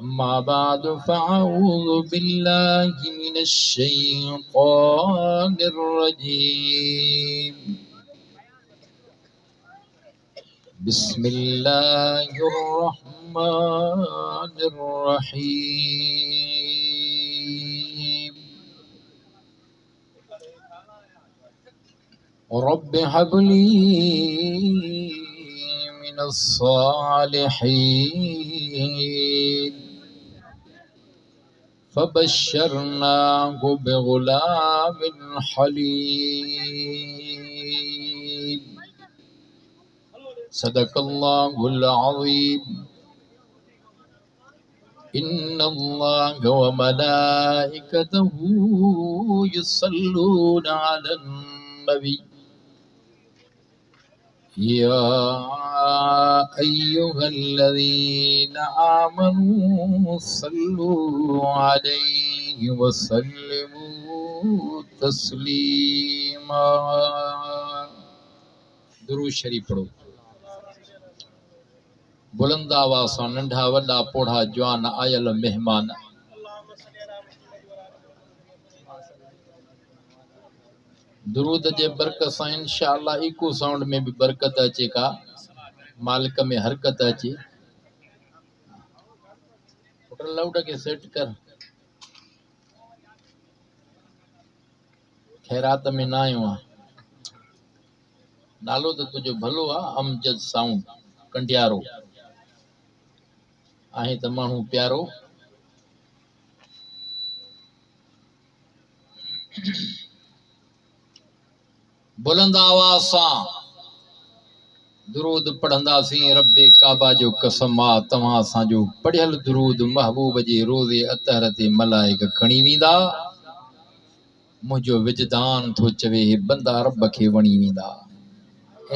अम्मा बाद फ़अऊज़ु बिल्लाहि मिनश शैतानिर रजीम बिस्मिल्लाहिर रहमानिर रहीम रब्बि हबली मिनस सालिहीन फबश्शरनाहु बिग़ुलामिन हलीम सदक़ल्लाहुल अज़ीम इन्नल्लाह व मलाइकतहू युसल्लूना अलन नबी या अय्युहल्लज़ीना आमनू सल्लू अलैहि व सल्लिमू तस्लीमा। दुरूद शरीफ पढ़ो। बुलंद आवाज़ सां नंढा वॾा पोढ़ा जवान आयल मेहमान दुरूद जे बरकत सां इंशाअल्लाह इको साउंड में भी बरकत अचे का मालिक में हरकत अचे। लाउड के सेट कर खैरात में ना आयो आ नालो तो तुझो भलो आ अमजद साउंड कंडियारो आहे त माण्हू प्यारो बुलंद आवाज़ सां दुरूद पढ़ंदासीं। रब्बे काबा जो कसम आ तव्हां असांजो पढ़ियल दुरूद महबूब जे रोज़े अतहर ते मलाइक खणी वेंदा। मुंहिंजो विजदान थो चवे बंदा रब खे वणी वेंदा।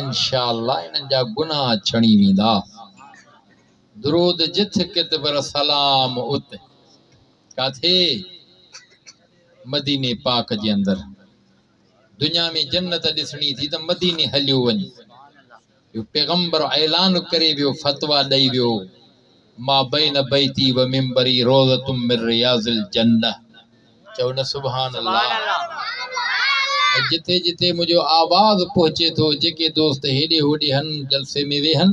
इंशाअल्लाह इन्हनि जा गुनाह छणी वेंदा। दुरूद जिथ कित पर सलाम उत काथे मदीने पाक जे अंदर दुनिया में जन्नत ॾिसणी थी त मदीने हलियो वञ। पैगंबर ऐलान करे वियो फतवा ॾेई वियो मा बैन बैती व मिंबरी रोज़तुम मिन रियाज़िल जन्नह। चओ न सुभान अल्लाह। जिथे जिथे मुझो आवाज़ पहुंचे तो जेके दोस्त हेॾे होॾे हन जलसे में वेहन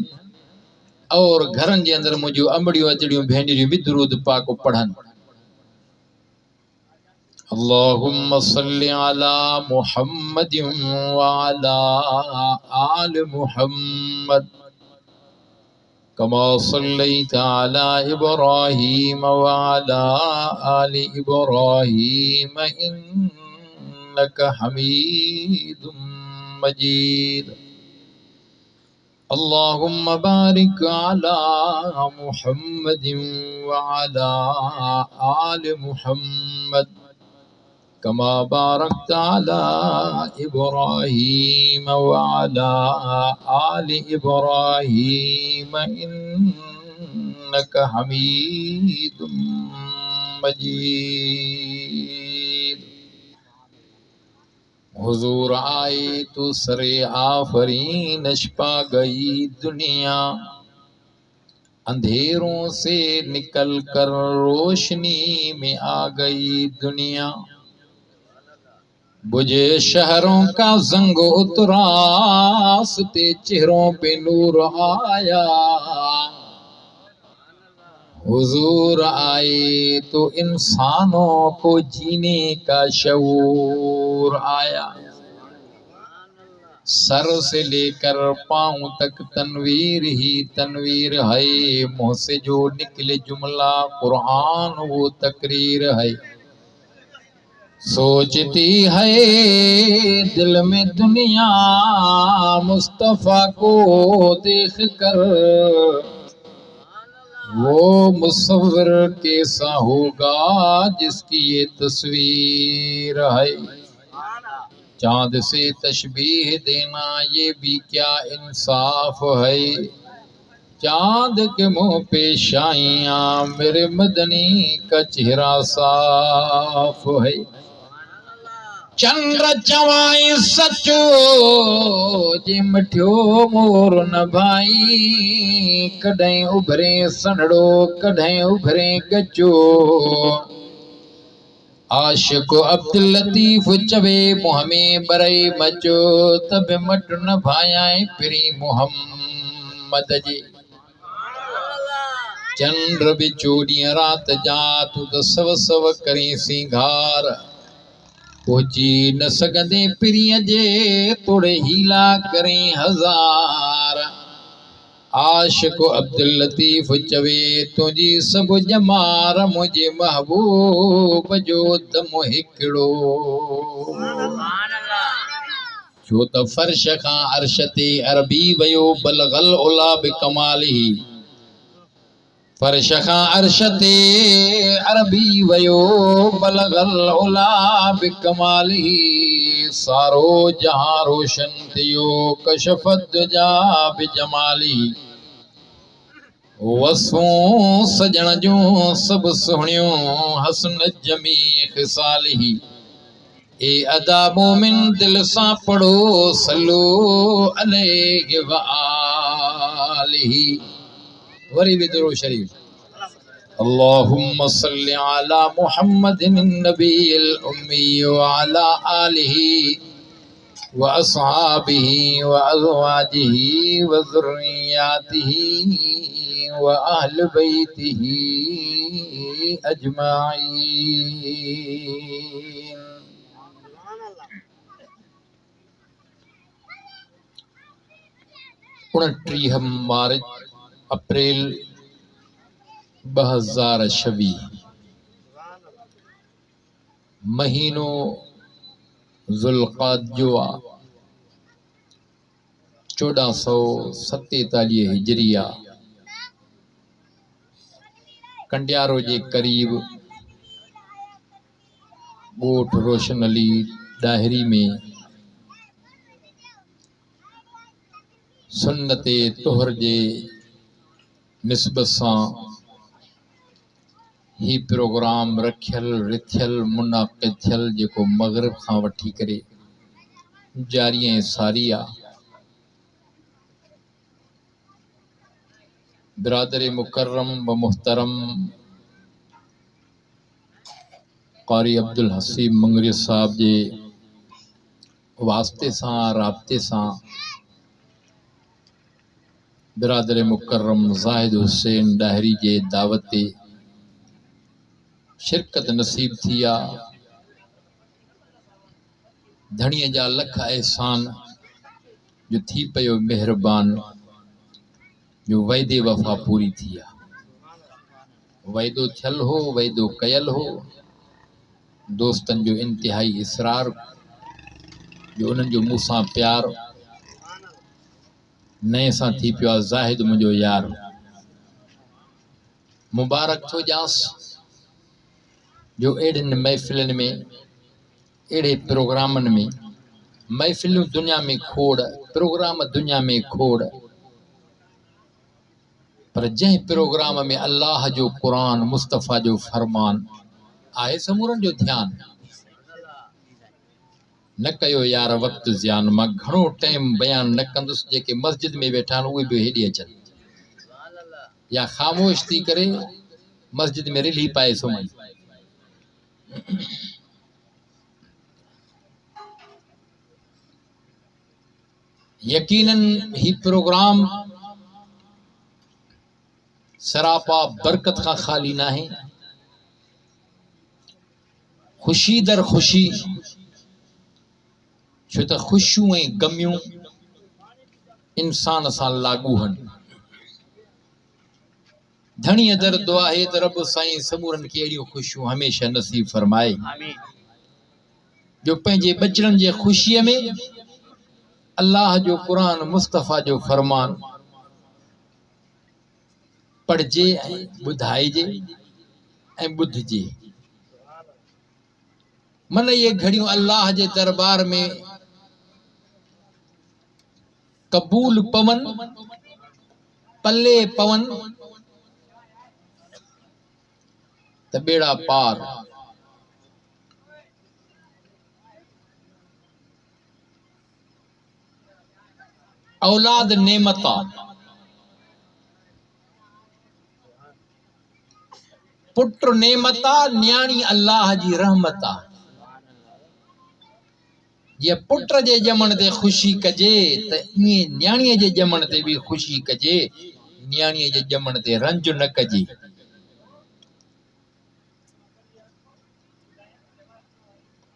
और घरनि जे अंदर मुझो अमड़ियूं अजड़ियूं भेनरियूं भी दुरूद पाक पढ़न। अल्लाहुम्मा सल्लि अला मुहम्मद व अला आल मुहम्मद कमा सल्लैता अला इब्राहीम व अला आलि इब्राहीम इन्नका हमीदुम मजीद। अल्लाहुम्मा बारिक अला मुहम्मद व अला आल मुहम्मद कमा बारकता अला इब्राहीम व अला आलि इब्राहीम इन्नका हमीदुम मजीद। हुजूर आए तो सरे आफरीनश पा गई दुनिया अंधेरों से निकल कर रोशनी में आ गई दुनिया। बुझे शहरों का जंग उतरासते चेहरों पे नूर आया। हुजूर आए तो इंसानों को जीने का शऊर आया। सर से लेकर पांव तक तनवीर ही तनवीर है। मुंह से जो निकले जुमला कुरान वो तकरीर है। सोचती है दिल में दुनिया मुस्तफा को देख कर वो मुसव्विर कैसा होगा जिसकी ये तस्वीर है। चांद से तशबीह देना ये भी क्या इंसाफ है। चांद के मुंह पे शाइयां मेरे मदनी का चेहरा साफ है। चंद्र चवाई सचो जे मठियो मोर न भाई कॾहिं उभरे सनड़ो कॾहिं उभरे गजो आशिक अब्दुल लतीफ चवे मुंह में बरई मचो तब मट न भायाए फिरी मोहम्मद जी चंद्र भी चोॾींहं रात जा तू त सव सव करी सिंगार पहुची न सघंदे पिरीअ जे तोड़े हीला करें हजार आशिक अब्दुल लतीफ चवे तुझी सब जमार मुझे महबूब जो दम हिकड़ो छो त फर्श खां अर्श ते अरबी वयो बलगल उला बिकमाली फर्श खां अर्श ते अरबी वयो बलगल उला बिकमाली सारो जहां रोशन थियो कशफत दुजा बिजमाली वसूं सजण जूं सब सुहिणियूं हसन जमी ख़िसाली ए अदा मोमिन दिल सां पढ़ो सल्लू अलैहि व आलिही वरी भी दुरूद शरीफ अल्लाहुम्मा सल्लि अला मुहम्मदिन नबील उम्मी व अला आलिही व अस्हाबिही व अज़वाजिही व ज़ुर्रिय्यातिही व अहल बैतिही अजमाइन 29 मार्च अप्रैल 2026 महीनो ज़ुल्क़ाद जो 1447 हिजरिया कंडियारो जे करीब गोठ रोशन अली डाहरी में सुन्नते तुहर जे निस्बत सां ही प्रोग्राम रखियल रिथियल मुनाक़िद थियल जेको मगरिब खां वठी करे जारी ऐं सारी आहे बिरादर मुकर्रम व मुहतरम क़ारी अब्दुल हसीब मंगरी साहब जे वास्ते सां राब्ते सां बिरादर मुकर्रम ज़ाहिद हुसैन डाहरी जे दावत ते शिरकत नसीब थी आहे धणीअ जा लख एहसान जो थी पियो महिरबान जो वाइदे वफ़ा पूरी थी आहे वाइदो थियल हो वाइदो कयल हो दोस्तन जो इंतिहाई इसरार जो उन्हनि जो मूंसां प्यार नए सां थी पियो आहे ज़ाहिद मुंहिंजो यार मुबारक थो ॼांसि जो अहिड़ियुनि महफ़िलनि में अहिड़े प्रोग्रामनि में महफ़िलूं दुनिया में खोड़ प्रोग्राम दुनिया में खोड़ पर जंहिं प्रोग्राम में अल्लाह जो क़ुरान मुस्तफ़ा जो फरमान आहे समूरनि जो ध्यानु न कयो यार वक़्तु ज़ियान मां घणो टाइम बयानु न कंदुसि जेके मस्जिद में वेठा आहिनि उहे बि हेॾे अचनि या ख़ामोश थी करे मस्जिद में रिली पाए सुम्हनि यकीनन ही प्रोग्राम सरापा बरकत खां ख़ाली नाहे ख़ुशी दर ख़ुशी छो त ख़ुशियूं ऐं गमियूं इंसान सां लागू आहिनि धणीअ दर दुआ आहे त रब साईं समूरनि खे अहिड़ियूं ख़ुशियूं हमेशह नसीब फरमाए जो पंहिंजे बचड़नि जे ख़ुशीअ में अल्लाह जो क़ुरान मुस्तफ़ा जो फरमान पढ़जे ऐं ॿुधाइजे ऐं ॿुधिजे मन ये घड़ियूं अल्लाह जे दरबार में कबूल पवन पल्ले पवन त बेड़ा पार औलाद नेमत आ, पुत्र नेमत आ, न्याणी अल्लाह जी रहमत आ। ये पुत्र जे जमण ते खुशी कजे त ईअं न्याणीअ जे जमण ते भी खुशी कजे, न्याणीअ जे जमण ते रंज न कजे।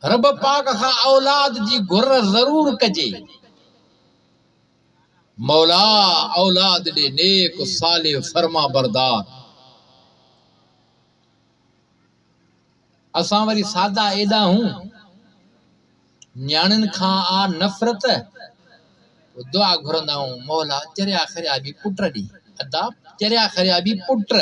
रब पाक खां औलाद जी घुर जरूर कजे। मौला औलाद दे नेक साले फरमा बरदार। असां वरी सादा एदा हूं, न्याणिन खां आ नफ़रत, दुआ घुरंदा हूं मौला चरिया खरिया भी पुत्र दी, अदा चरिया खरिया भी पुत्र।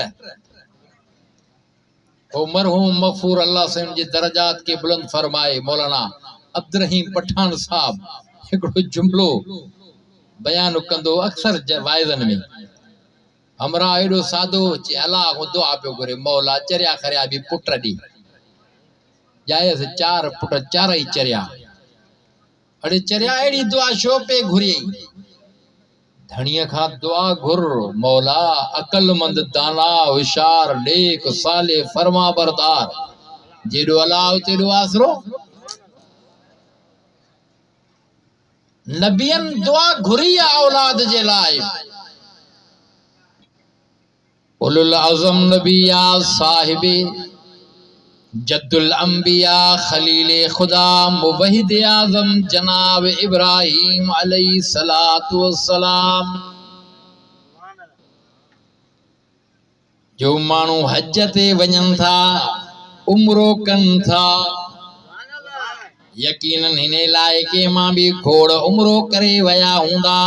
ओ मरहूम मगफूर अल्लाह से उनके दर्जात के बुलंद फरमाए मौलाना अब्दुल रहीम पठान साहब हिकड़ो जुमलो बयान कंदो अक्सर वाइज़न में। हमरा एडो सादो चे अल्लाह को दुआ पे करे मौला चरिया खरिया भी पुत्र दी। जाए से चार पुत्र चार ही चरिया, अरे चरिया एड़ी दुआ शो पे घुरी। धनिया खां दुआ घुर मौला अकलमंद दाना होशियार नेक साले फरमा बरदार। जेडो अलाह तेडो आसरो। नबियन दुआ घुरी औलाद जे लाए। उलुल आज़म नबिया साहिबे जद्दुल अंबिया खलीले खुदा मुवहिद आज़म जनाब इब्राहिम अलैहि सलातु वस्सलाम। जो मानू हज ते वञन था उम्रो कन था, यकीनन हिने लाइके मां भी खोड़ उम्रो करे वया हूंदा,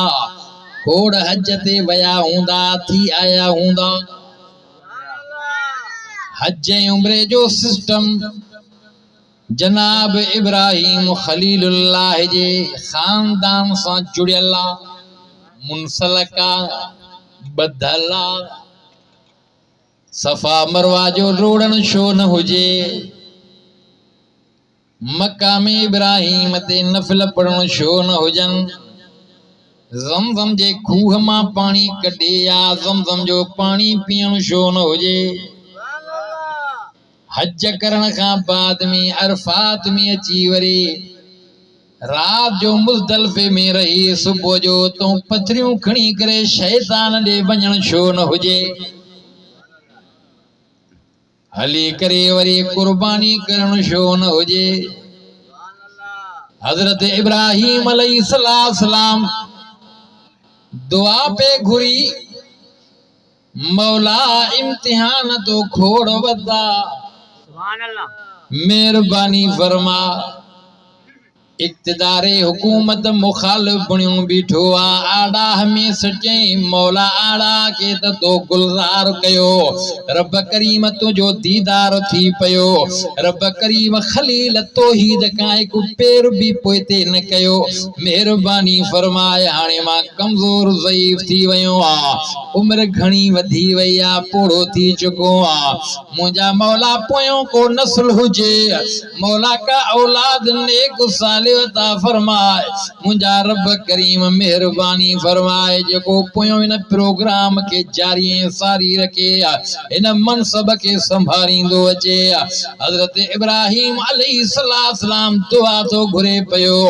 खोड़ हज ते वया हूंदा, थी आया हूंदा। हज उम्रे जो सिस्टम जनाब इब्राहिम खलीलुल्लाह जे खानदान से जुड़ियल मुनसलका बदला। सफा मरवा जो रोड़न शो न हुजे, मकाम इब्राहिम ते नफल पढ़ण शो न हुजन, ज़मज़म जे खूह मां पानी कढे या ज़मज़म जो पानी पीअण शो न हुजे। हज करण खां बाद में अरफात में अची वरी रात जो मुज़दलिफ़े में रही सुबह जो तो पथरियूं खणी करे शैतान दे वञण शो न हुजे। हली करे वरी कुर्बानी करण शो न हुजे। हजरत इब्राहिम अलैहिस्सलाम दुआ पे घुरी मौला इम्तिहान तो खोड़ वदा, मेहरबानी फरमा। इक्तदारे हुकूमत मुखालिफ बणियों बीठो आ, आड़ा हमें सचे मौला आड़ा के तो गुलजार कयो। रब करीम तुझो दीदार थी पयो, रब करीम खलील तौहीद का एक पैर भी पोइते न कयो। मेहरबानी फरमाए हाणे मां कमजोर ज़ईफ थी वयो आ, उम्र घणी वधी वई आ, पोड़ो थी चुको आ। मुंजा मौला पोयों को नस्ल हुजे, मौला का औलाद नेक साल अता फरमाए। मुंजा रब करीम मेहरबानी फरमाए जेको पोयों इन प्रोग्राम के जारी सारी रखे इन मनसब के संभालींदो अचे। हजरत इब्राहिम अलैहिस्सलाम दुआ तो घुरे पयो,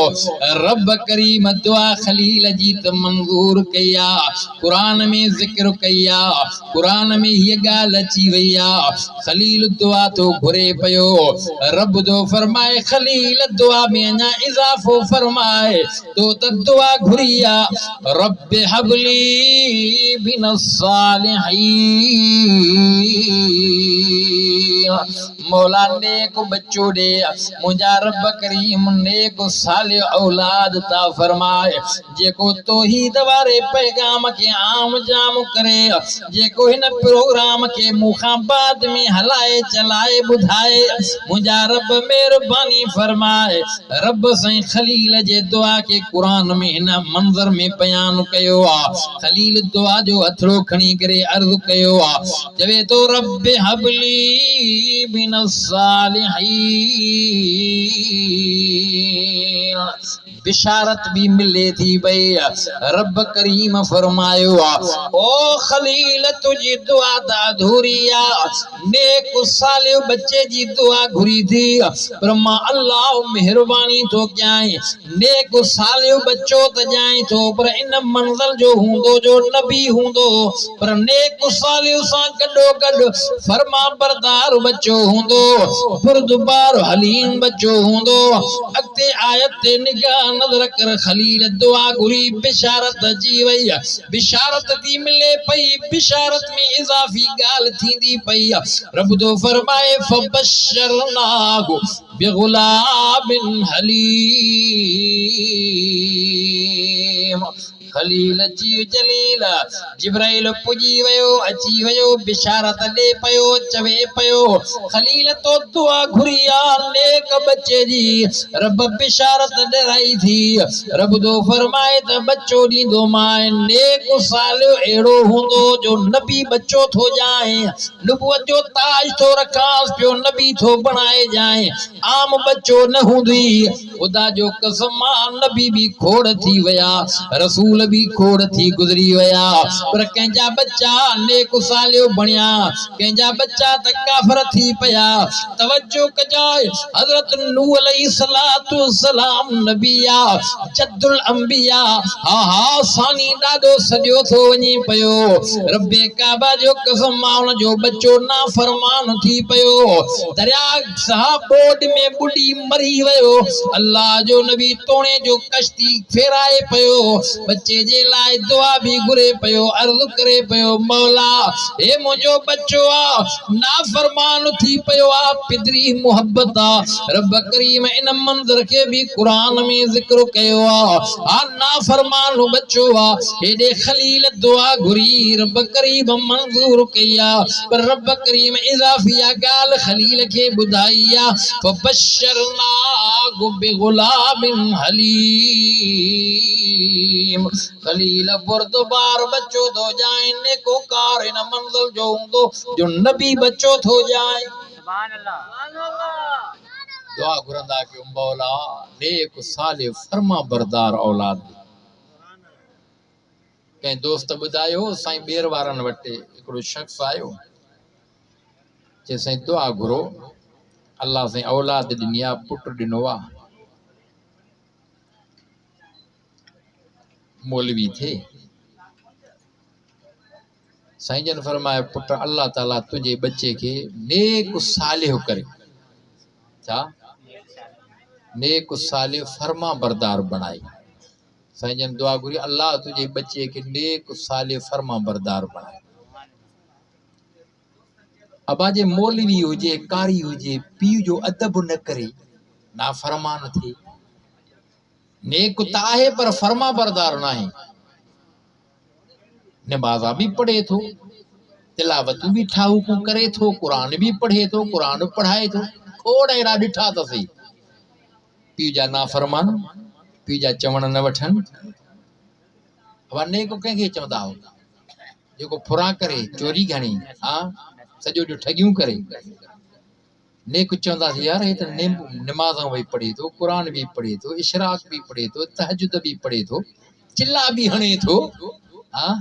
रब करीम दुआ खलील जी त मंजूर कया। कुरान में जिक्र कया, कुरान में ये गाल अची वया। खलील दुआ तो घुरे पयो, रब दो फरमाए खलील दुआ में अञा इजाफो फरमाए तो दुआ घुरिया रब हबली बिन सालिहीन। मौला नेक बच्चो दे, मुंजा रब करीम नेक साले औलाद ता फरमाए। जेको तौहीद वारे पैगाम के आम जाम करे, जेको इन प्रोग्राम के मुखां बाद में हलाए चलाए बुधाए, मुंजा रब मेहरबानी फरमाए। रब सही खलील जे दुआ के कुरान में इन मंजर में बयान कयो आ। खलील दुआ जो हथड़ो खणी करे अर्ज कयो आ, जवे तो रब हबली मिनस्सालिहीन बिशारत भी मिले थी भई रब करीम फरमायो ओ खलील तुझी दुआ दा अधूरिया नेक सालियो बच्चे जी दुआ घुरी थी पर मां अल्लाह मेहरबानी तो कयाई नेक सालियो बच्चो त जाई तो पर इन मंजिल जो हुंदो जो नबी हुंदो पर नेक सालियो सा गडो गड फरमा बरदार बच्चो हुंदो बुरदबार हलीम बच्चो हुंदो अगते आयत ते निगाह नजर कर खलील दुआ घुरी बिशारत जी वई बिशारत दी मिले पई बिशारत में इजाफी गाल थींदी पई रब तो फरमाए फबशरनाहु बिगुलामिन हलीम खलील जी जलील जिब्राइल पुजी वयो अची वयो बिशारत दे पयो चवे पयो खलील तो दुआ घुरिया नेक बच्चे जी रब बिशारत डराई थी रब तो फरमाए त बच्चो दींदो माए नेक सालियो एड़ो हुंदो जो नबी बच्चो थो जाए नबुवत जो ताज थो रखास पियो नबी थो बनाए जाए आम बच्चो न हुंदी खुदा जो कसम नबी भी खोड़ थी वया रसूल भी खोड़ थी गुजरी वया पर कंजा बच्चा नेक सालियो बणिया कंजा बच्चा त काफर थी पया तवज्जो कजाए हजरत नूह अलैहिस्सलातु वस्सलाम नबिया जद्दुल अंबिया हा सानी डाडो सडियो थो वनी पयो रब्बे काबा जो कसम माउन जो बच्चो ना फरमान थी पयो दरिया साहब बोड में बुडी मरी वयो अल्लाह जो नबी तोणे जो कश्ती फेराए पयो बच्चे जे लाए दुआ भी घुरे पयो अर्ज करे पयो मौला ए मुझो बच्चो ना फरमान थी पयो पिदरी मोहब्बत रब करीम इन मंजर के भी कुरान में जिक्र कयो ना फरमान बच्चो हेडे खलील दुआ घुरी रब करीम मंजूर कया पर रब करीम इजाफिया गाल खलील के बुधाइया फबशरना बिगुलामिन हलीम खलील बुरदबार बच्चो थो जाए नेको कार इन मंजिल जो हुंदो जो नबी बच्चो थो जाए सुभान अल्लाह दुआ घुरंदा कि मौला नेक सालिह फरमा बरदार औलाद के दोस्त बुधायो साईं बेर वारन वटे एकड़ो शख्स आयो जे साईं दुआ घुरो अल्लाह से औलाद दिनिया पुट दिनो वा मौलवी थे साईं जन फरमाया पुट अल्लाह ताला तुझे बच्चे के नेक सालिह करे छा नेक सालिह फरमा बरदार बनाई साईं जन दुआ घुरी अल्लाह तुझे बच्चे के नेक सालिह फरमा बरदार बनाए अबाजे मौलवी हुजे कारी हुजे पीउ जो अदब न करे ना फरमान थे नेक ताहे पर फरमा बरदार नहीं नमाज़ा भी पढ़े थो तिलावत भी ठाऊ को करे थो कुरान भी पढ़े थो कुरान पढ़ाए थो खोड़ एड़ा डिठा तो सही पीउ जा ना फरमान पीउ जा चवण न वठन अब नेक कंहिंखे चवंदा हो जेको फुरा करे चोरी घणी हाँ सॼो ॾींहुं ठगियूं करे नेक चवंदासीं यार हे त नमाज़ भई पढ़े थो कुरान भी पढ़े थो इशराक भी पढ़े थो तहजुद भी पढ़े थो चिल्ला भी हणे थो हाँ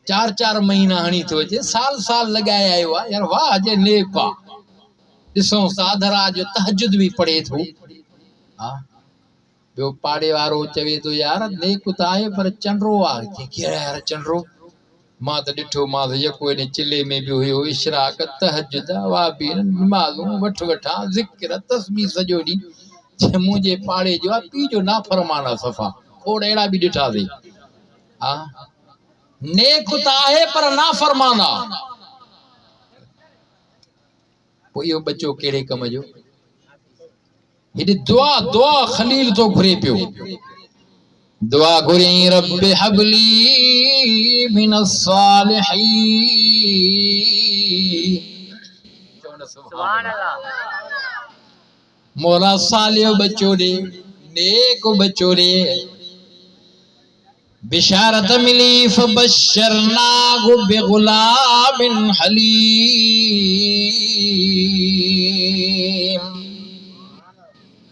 4-4 महीना हणी थो अचे साल साल लगाए आयो आहे यार वाह जे नेक आहे ॾिसूं साधरा जो तहजुद भी पढ़े थो हाँ ॿियो पाड़े वारो चवे थो यार नेक त आहे पर चंडरो आहे कहिड़ा यार चंडरो मां त ॾिठो मां त यको एॾे चिले में बि हुयो इशराक तहजुद वाह बि नमाज़ूं वठां ज़िक्र तस्बीह सॼो ॾींहुं मुंहिंजे पाड़े जो आहे पीउ जो नाफ़रमान आहे सफ़ा खोड़ अहिड़ा बि ॾिठासीं हा नेक त आहे पर नाफ़रमान आहे पोइ इहो बच्चो कहिड़े कम जो हेॾे दुआ दुआ खलील तो घुरे पियो दुआ घुरी रब हबली मिनस सालिहीन सुभान अल्लाह मोला सालियो बच्चो दे नेक बच्चो दे बिशारत मिली फबशरनाहु बिगुलामिन हलीम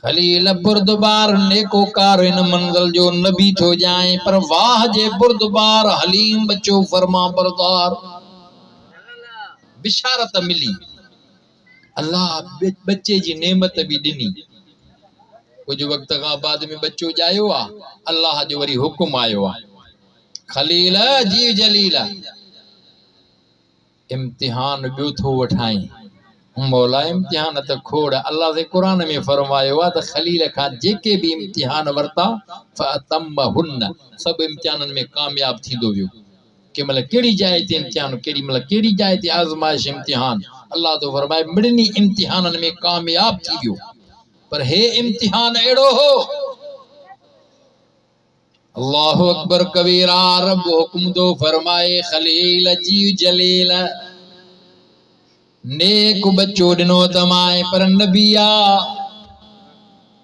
खलील बुर्दबार नेकोकार इन मंजिल जो नबी थो जाए पर वाह जे बुर्दबार हलीम बच्चो फरमा बरदार बिशारत मिली अल्लाह बच्चे जी नेमत भी दिनी कुछ वक्त का बाद में बच्चो जायो आ अल्लाह जो वरी हुक्म आयो आ खलील जी जलील इम्तिहान बियो थो वठाई मौला इम्तिहान त खोड़ अल्लाह से कुरान में फरमायो आ त खलील का जेके भी इम्तिहान वरता फतम्महुन सब इम्तिहानन में कामयाब थी दो वियो के मतलब केड़ी जाए ते इम्तिहान केड़ी मतलब केड़ी जाए ते आजमाइश इम्तिहान अल्लाह तो फरमाए मिड़नी इम्तिहानन में कामयाब थी वियो पर हे इम्तिहान एड़ो हो अल्लाहु अकबर कबीरा रब हुक्म दो फरमाए खलील जी जलील नेक बच्चो दिनो तमाए पर नबिया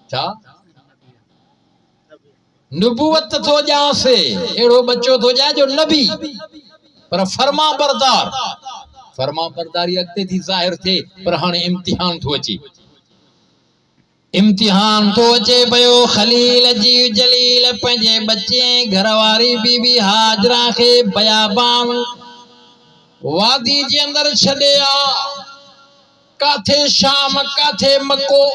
छा नबूवत थो जासे एड़ो बच्चो थो जा जो नबी पर फरमा बरदारी अगते थी ज़ाहिर थे पर हाने इम्तिहान थो अचे पयो खलील जी जलील पंजे बच्चे घरवारी बीबी हाजरा के बयाबान वादी जे अंदर छड़िया काथे शाम काथे मक्को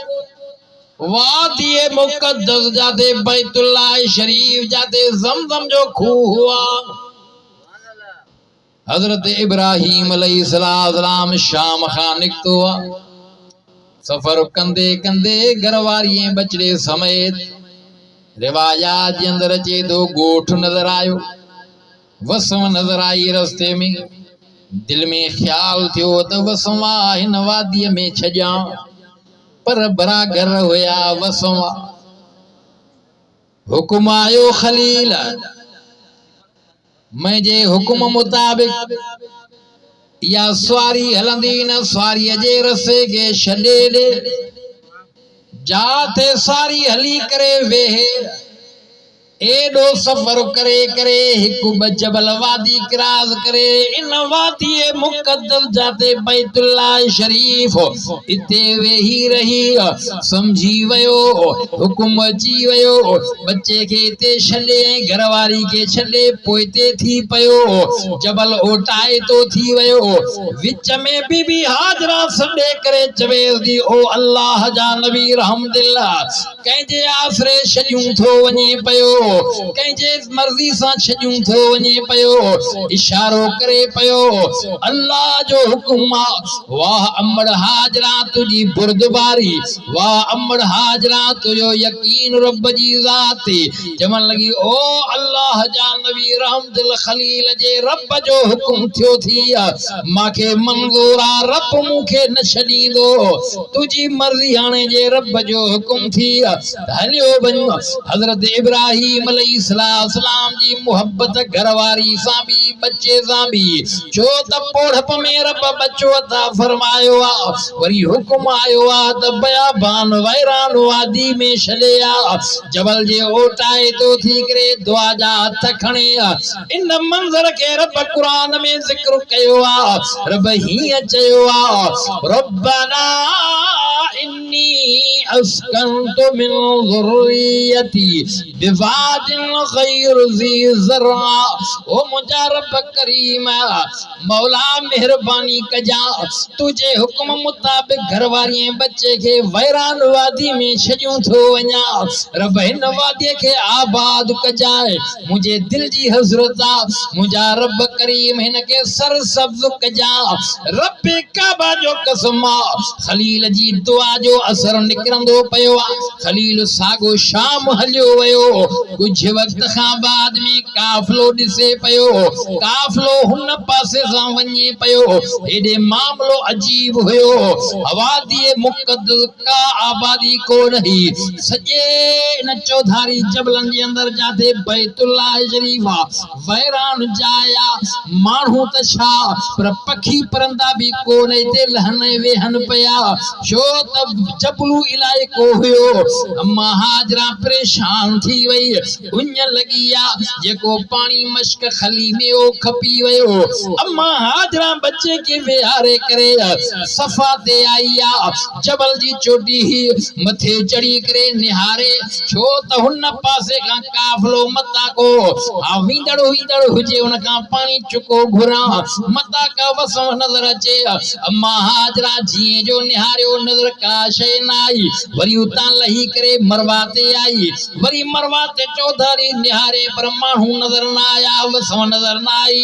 वादी मुकद्दस जाते बैतुल्लाह शरीफ जाते ज़मज़म जो खूह हुआ हजरत इब्राहीम अलैहिस्सलाम शाम खां निकतो सफर कंदे कंदे घरवारी बचड़े समेत रिवायात जे अंदर अचे तो गोठ नजर आयो वसव नजर आई रस्ते में दिल में ख्याल थियो त वसवा हिन वादी में छजा पर बरागर होया वसवा हुक्म आयो खलील मुझे हुक्म मुताबिक या सवारी हलंदी न सवारी जे रसे के छॾे दे जाते सारी हली करे वेहे एडो सफर करे करे हिकु बजबल वादी क्रॉस करे इन वादी मुकद्दस जाते बैतुल्लाह शरीफ इते वेही रही समझी वयो हुकुम अची वयो बच्चे के ते छले घरवारी के छले पोइते थी पयो जबल ओटाए तो थी वयो विच में बीबी हाजरा सडे करे चवे दी ओ अल्लाह जा नबी रहमतुल्लाह कंहिंजे आसरे छॾियूं थो वञे पयो कंहिंजे मर्ज़ी सां छॾियूं थो वञे पयो इशारो करे पयो अल्लाह जो हुकुम वाह अमड़ हाजरा तुझी बुर्दबारी वाह अमड़ हाजरा तुझो यकीन रब जी ज़ात चवण लगी ओ अल्लाह जा नबी रहमतुल खलील जे रब जो हुकुम थियो थी माखे मंजूर आ रब मूंखे न छॾींदो तुझी मर्ज़ी हाणे जे रब जो हुकुम थी हलियो वञ हज़रत इब्राहीम अलैहिस्सलाम जी मोहब्बत घरवारी सां भी बच्चे सां भी छो त पोढ़प में रब बच्चो अता फरमायो आ वरी हुकुम आयो आ त बयाबान वैरान वादी में छॾिया जबल जे ओटाए तो थी करे दुआ जा हथ खणे इन मंज़र के रब कुरान में ज़िक्र कयो आ रब हीअं चयो आ रब्बना इन्नी अस्कंतु मिन ज़ुर्रियती बिवादिन गैर ज़ी ज़र्अ ओ मुंहिंजा रब करीम मौला मेहरबानी कजा तुझे हुक्म मुताबिक घरवारी बच्चे के वैरान वादी में छॾियूं थो वञा रब हिन वादी के आबाद कजाए मुझे दिल जी हज़रत मुंहिंजा रब करीम हिन के सरसब्ज़ कजा रब काबा जो कसम खलील जी दुआ जो असर निकरंदो पयो खलील सागो शाम हलियो वयो कुछ वक्त खां बाद में काफलो दिसे पयो काफलो हुन पासे सां वञे पयो एडे मामलो अजीब हुयो वादी मुकद्दस का आबादी को नहीं सजे न चौधारी जबलन जे अंदर जाते बैतुल्लाह शरीफ वैरान जाया मानू त छा पर पखी परंदा भी को नहीं ते लहन वेहन पया छो त जबलू इला लाए को हुयो अम्मा हाजरा परेशान थी वई उन लगी आ जेको पानी मश्क खली में ओ खपी वयो अम्मा हाजरा बच्चे के विहारे करे सफा ते आई आ जबल जी चोटी मथे चढ़ी करे निहारे छो त हुन पासे का काफलो मता को वींदड़ हुजे उन का पानी चुको घुरा मता का वसो नजर अचे अम्मा हाजरा जी जो निहारियो नजर का शय न आई वरी उतां लही करे मरवा ते आई वरी मरवा ते चौधारी निहारे पर माण्हू नजर न आया वसो नजर न आई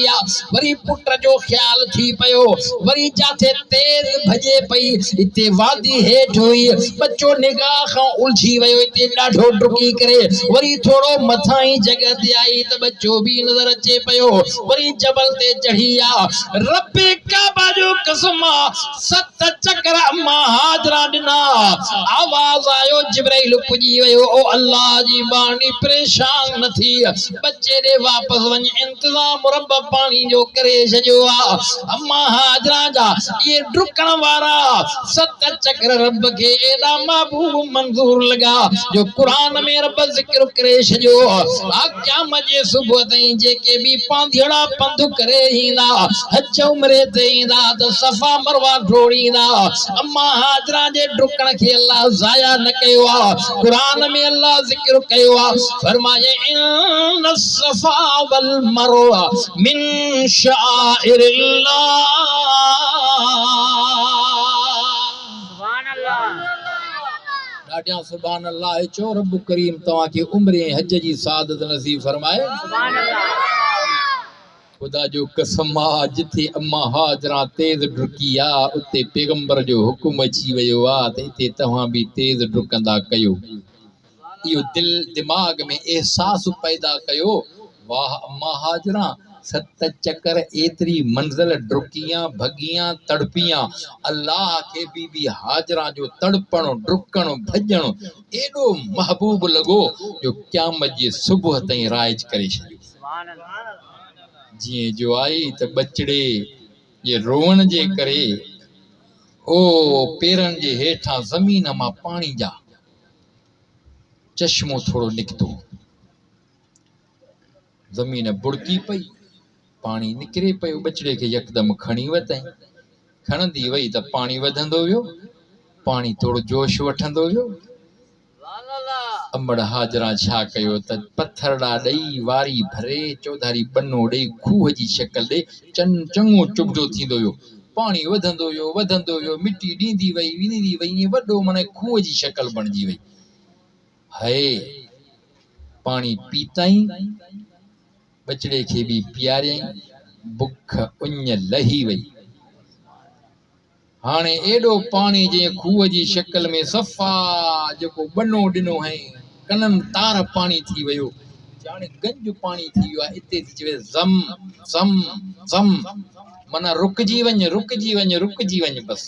वरी पुट जो ख्याल थी पयो वरी जाथे तेज भजे पई इते वादी हेठ हुई बच्चो निगाह खां उलझी वयो इते ॾाढो डुकी करे वरी थोड़ो मथा ही जगह ते आई त बच्चो भी नजर अचे पयो वरी जबल ते चढ़ी आ रब्बे काबा जो कसम 7 चक्कर अम्मा हाजरा दिना आवाज आयो जिब्राइल पुजी वयो ओ अल्लाह जी बाणी परेशान न थी बच्चे दे वापस वन इंतजाम रब पानी जो करे छजो आ अम्मा हाजरा जा ये डुकण वारा 7 चक्कर रब के एदा महबूब मंजूर लगा जो कुरान में रब जिक्र करे छजो क़यामत जे सुबह ताईं जेके भी पांधिड़ा पंध करे ईंदा हज उमरे ते ईंदा त सफा मरवा ढोड़ींदा अम्मा हाजरा जे डुकण खे अल्लाह ज़ाया न कयो आ कुरान में अल्लाह जिक्र कयो आ फरमाए इन सफा वल मरवा मिन शाइरिल्लाह सुभान अल्लाह ॾाढा सुभान अल्लाह चो रब करीम तवा के उम्र हज जी सादत नसीब फरमाए सुभान अल्लाह खुदा जो कसम आ जिथे अम्मा हाजरा तेज डुकी आ उते पैगंबर जो हुकुम अची वयो आ त इते तव्हां भी तेज डुकंदा कयो इहो दिल दिमाग में एहसास पैदा कयो वाह अम्मा हाजरा 7 चक्कर एतरी मंजिल डुकियां भगियां तड़पियां अल्लाह के बीबी हाजरा जो तड़पण डुकण भजण एडो महबूब लगो जो क़यामत जे सुबह ताईं राइज करे छॾियो सुभान अल्लाह जी जो आई त बचड़े ये रोवण जे करे ओ पेरन जे हेठां ज़मीन मां पानी जा चश्मो थोड़ो निकतो ज़मीन बुड़की पई पानी निकरे पयो बचड़े के यकदम खणी वतई खणंदी वई त पानी वधंदो वियो पानी थोड़ो जोश वठंदो वियो अमड़ हाजरा छा कयो त पत्थरड़ा ॾेई वारी भरे चौधारी बन्नो ॾेई खूह जी शक्ल ॾे चङो चुबजो थींदो वियो पानी वधंदो वियो मिट्टी ॾींदी वई ईअं वॾो माना खूह जी शक्ल बणिजी वई हाय पानी पीताई बचड़े के भी प्यारियई बुख उञ लही वई हाणे एडो पानी जे खूह जी शक्ल में सफ़ा जेको बनो ॾिनो है कनन तार पानी थी वयो जाने गंज पानी थी वियो आहे इते थी चवे ज़म ज़म ज़म माना रुकजी वञ बस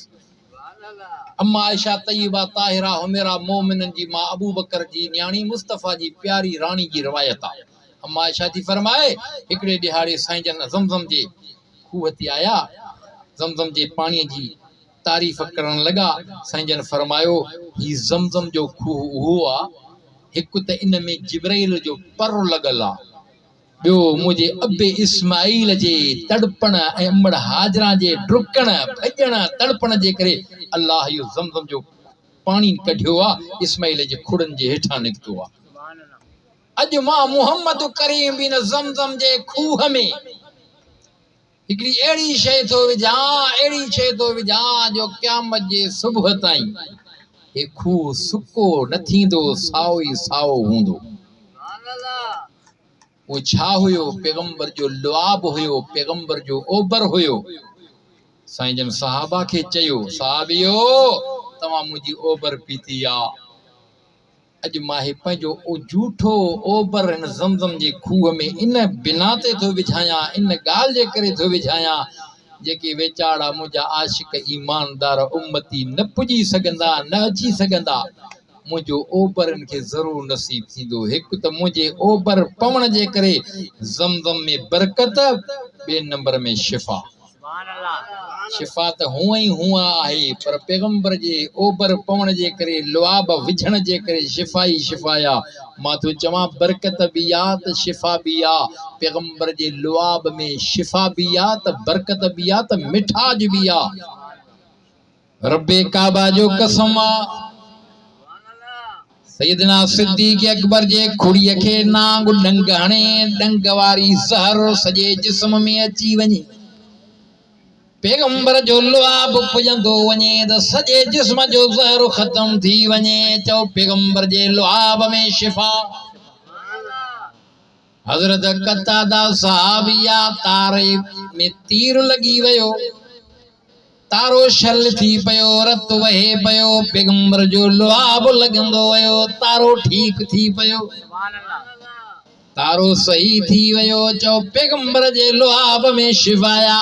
अम्मा आयशा तय्यबा ताहिरा हुमेरा मोमिनन जी मां अबू बकर जी न्याणी मुस्तफा जी प्यारी रानी जी रिवायत आहे अम्मा आयशा थी फरमाए हिकड़े दिहाड़े साईं जन ज़मज़म जे खूह ते आया ज़मज़म जे पानी जी तारीफ़ करण लगा साईं जन फरमायो ही ज़मज़म जो खूह उहो आ हिकु त इन में जिब्राइल जो पर लगल आ ॿियो मुझे अबे इस्माइल जे तड़पण ऐं अमड़ हाजरा जे डुकण भजण तड़पण जे करे अल्लाह इहो ज़मज़म जो पानी कढियो आ इस्माइल जे खुड़न जे हेठां निकतो आ अॼु मां मुहम्मद करीम बिन ज़मज़म जे खूह में हिकड़ी अहिड़ी शइ थो विझां जो क़यामत जे सुबह ताईं हे खूह सुको न थींदो साओ ई साओ हूंदो वो छा हुयो पैगंबर जो लुआब हुयो पैगंबर जो ओबर हुयो साईं जन सहाबा के चयो सहाबियो तव्हां मुंहिंजी ओबर पीती आ अॼु मां हे पंहिंजो झूठो ओबर हिन ज़मज़म जे खूह में इन बिना ते थो विझायां इन ॻाल्हि जे करे थो विझायां जेके वेचारा मुंहिंजा आशिक ईमानदार उम्मती न पुॼी सघंदा न अची सघंदा मुझो ओबरन के जरूर नसीब थींदो हिकु त मुझे ओबर पवण जे करे ज़मज़म में बरकत बे नंबर में शिफा सुभान अल्लाह शिफ़ा त हूअं ई हूअं आहे पर पैगंबर जे ओबर पवण जे करे लुआब विझण जे करे शिफ़ा ई शिफ़ा आ। मां तो चवां बरकत बि आ त शिफ़ा बि आ। पैगंबर जे लुआब में शिफ़ा बि आ त बरकत बि आ त मिठाज बि आ। रब्बे काबा जो कसम आ सैयदना सिद्दीक़ अकबर जे खुड़ीअ खे नांग डंग हणे डंग वारी ज़हर सॼे जिस्म में अची वञे पैगंबर जो लुआब पुजंदो वञे त सॼे जिस्म जो ज़हर ख़त्म थी वञे। चओ पैगंबर जे लुआब में शिफ़ा। हज़रत कतादा सहाबिया तारे में तीर लगी वयो तारो शल थी पयो रत वहे पयो पैगंबर जो लुआब लगंदो वयो तारो ठीक थी पयो तारो सही थी वयो। चओ पैगंबर जे लुआब में शिफ़ाया।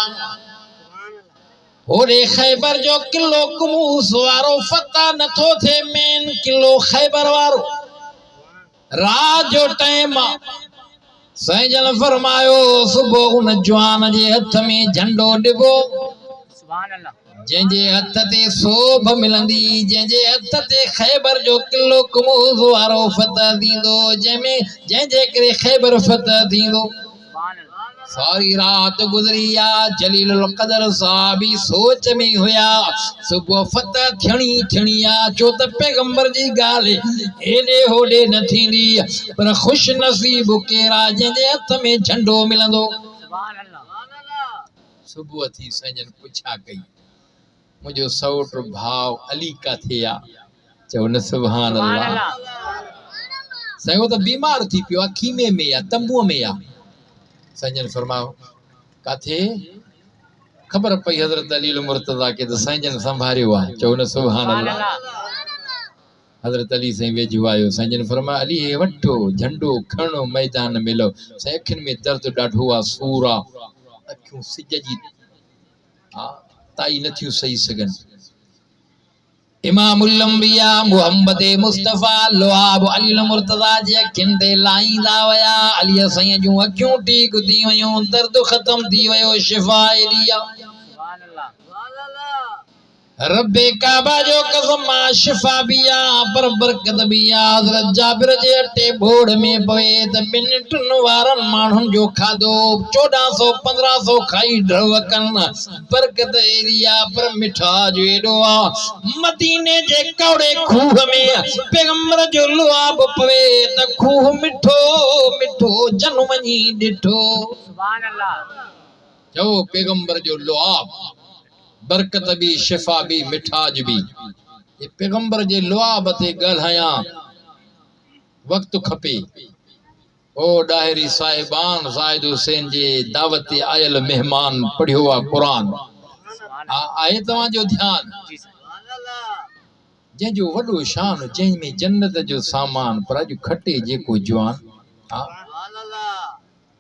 होरे खैबर जो किलो कुमूस वारो फता नथो थे मेन किलो खैबर वारो रात जो टाइम साईं जन फरमायो सुबह उन जवान जे हथ में झंडो डिबो जंहिंजे हथ ते सोभ मिलंदी जंहिंजे हथ ते खैबर जो किलो कुमूस वारो फतह थींदो जंहिंजे करे खैबर फतह थींदो। सारी रात गुज़री आ जलीलुल क़दर साहबी सोच में हुया सुबह फतह थियणी आ छो त पैगंबर जी ॻाल्हि हेॾे होॾे न थींदी पर ख़ुश नसीब केरा जंहिंजे हथ में झंडो मिलंदो। सुबह थी संजन पुछा कई मुझो सौट भाव अली काथे आ चओ न सुभान अल्लाह साईं वो तो बीमार थी पियो आ खीमे में आ तंबूअ में आ। संजन फरमाओ काथे खबर पई हजरत अली मुर्तजा के तो संजन संभारियो आ चओ न सुभान अल्लाह। हजरत अली साईं वेझो आयो संजन फरमा अली हे वठो झंडो खणो मैदान मिलो साईं अखियुनि में दर्द ॾाढो आ सूर आ अखियूं सिज जी हा ताई नथियूं सही सघनि। इमामुल अंबिया मुहम्मद मुस्तफा लुआब अली मुर्तजा जे अखियुनि ते लाईंदा वया अली साईं जूं अखियूं ठीक थी वयूं दर्द ख़त्म थी वयो शिफ़ा एॾी आ। रब्बे काबा जो कसम शिफ़ा भी आ पर बरकत भी आ। हज़रत जाबिर जे अटे बोड़ में पवे त ॿिन टिन वारनि माण्हुनि जो खाधो 1400 1500 खाई ढव कनि बरकत एॾी आ पर मिठाज एॾो आ। मदीने जे कौड़े खूह में पैगंबर जो लुआब पवे त खूह मिठो मिठो जन वञी ॾिठो सुभान अल्लाह। चओ पैगंबर जो लुआब बरकत भी शिफ़ा भी मिठाज भी ये पैगंबर जे लुआब ते ॻाल्हायां वक्त खपे। ओ डायरी साहिबान ज़ाहिद हुसैन जे दावत ते आयल मेहमान पढ़ियो आ कुरान आहे तव्हां जो ध्यान जंहिंजो वॾो शान जंहिंमें जन्नत जो सामान पर अॼु खटे जेको जवान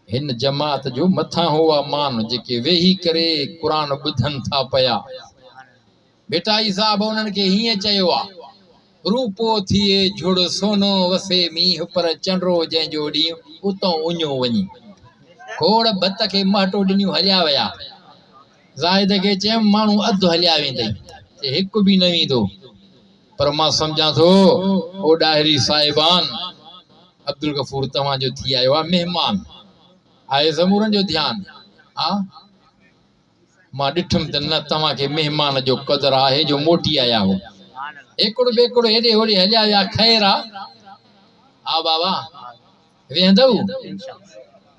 हिन जमात जो मथा हुआ मान जेके वेही करे कुरान ॿुधनि था पया बेटाई साहब उन्हनि खे हीअं चयो आ रूपो थिए झुड़ सोनो वसे मींह पर चंड्रो जंहिंजो ॾींहुं उतो उञो वञी खोड़ भत खे महटो ॾिनियूं हलिया विया ज़ाहिद खे चयमि माण्हू अधु हलिया वेंदई हिकु बि न वेंदो पर मां सम्झां थो ओ डायरी साहिबान अब्दुल गफूर तव्हां जो थी आयो आहे महिमान आहे ज़मूरनि जो ध्यानु हा मां ॾिठुमि त न तव्हां खे महिमान जो क़दुरु आहे जो मोटी आया हो हिकिड़ो ॿिएकिड़ो हेॾे होॾे हलिया विया ख़ैर आहे हा बाबा वेहंदव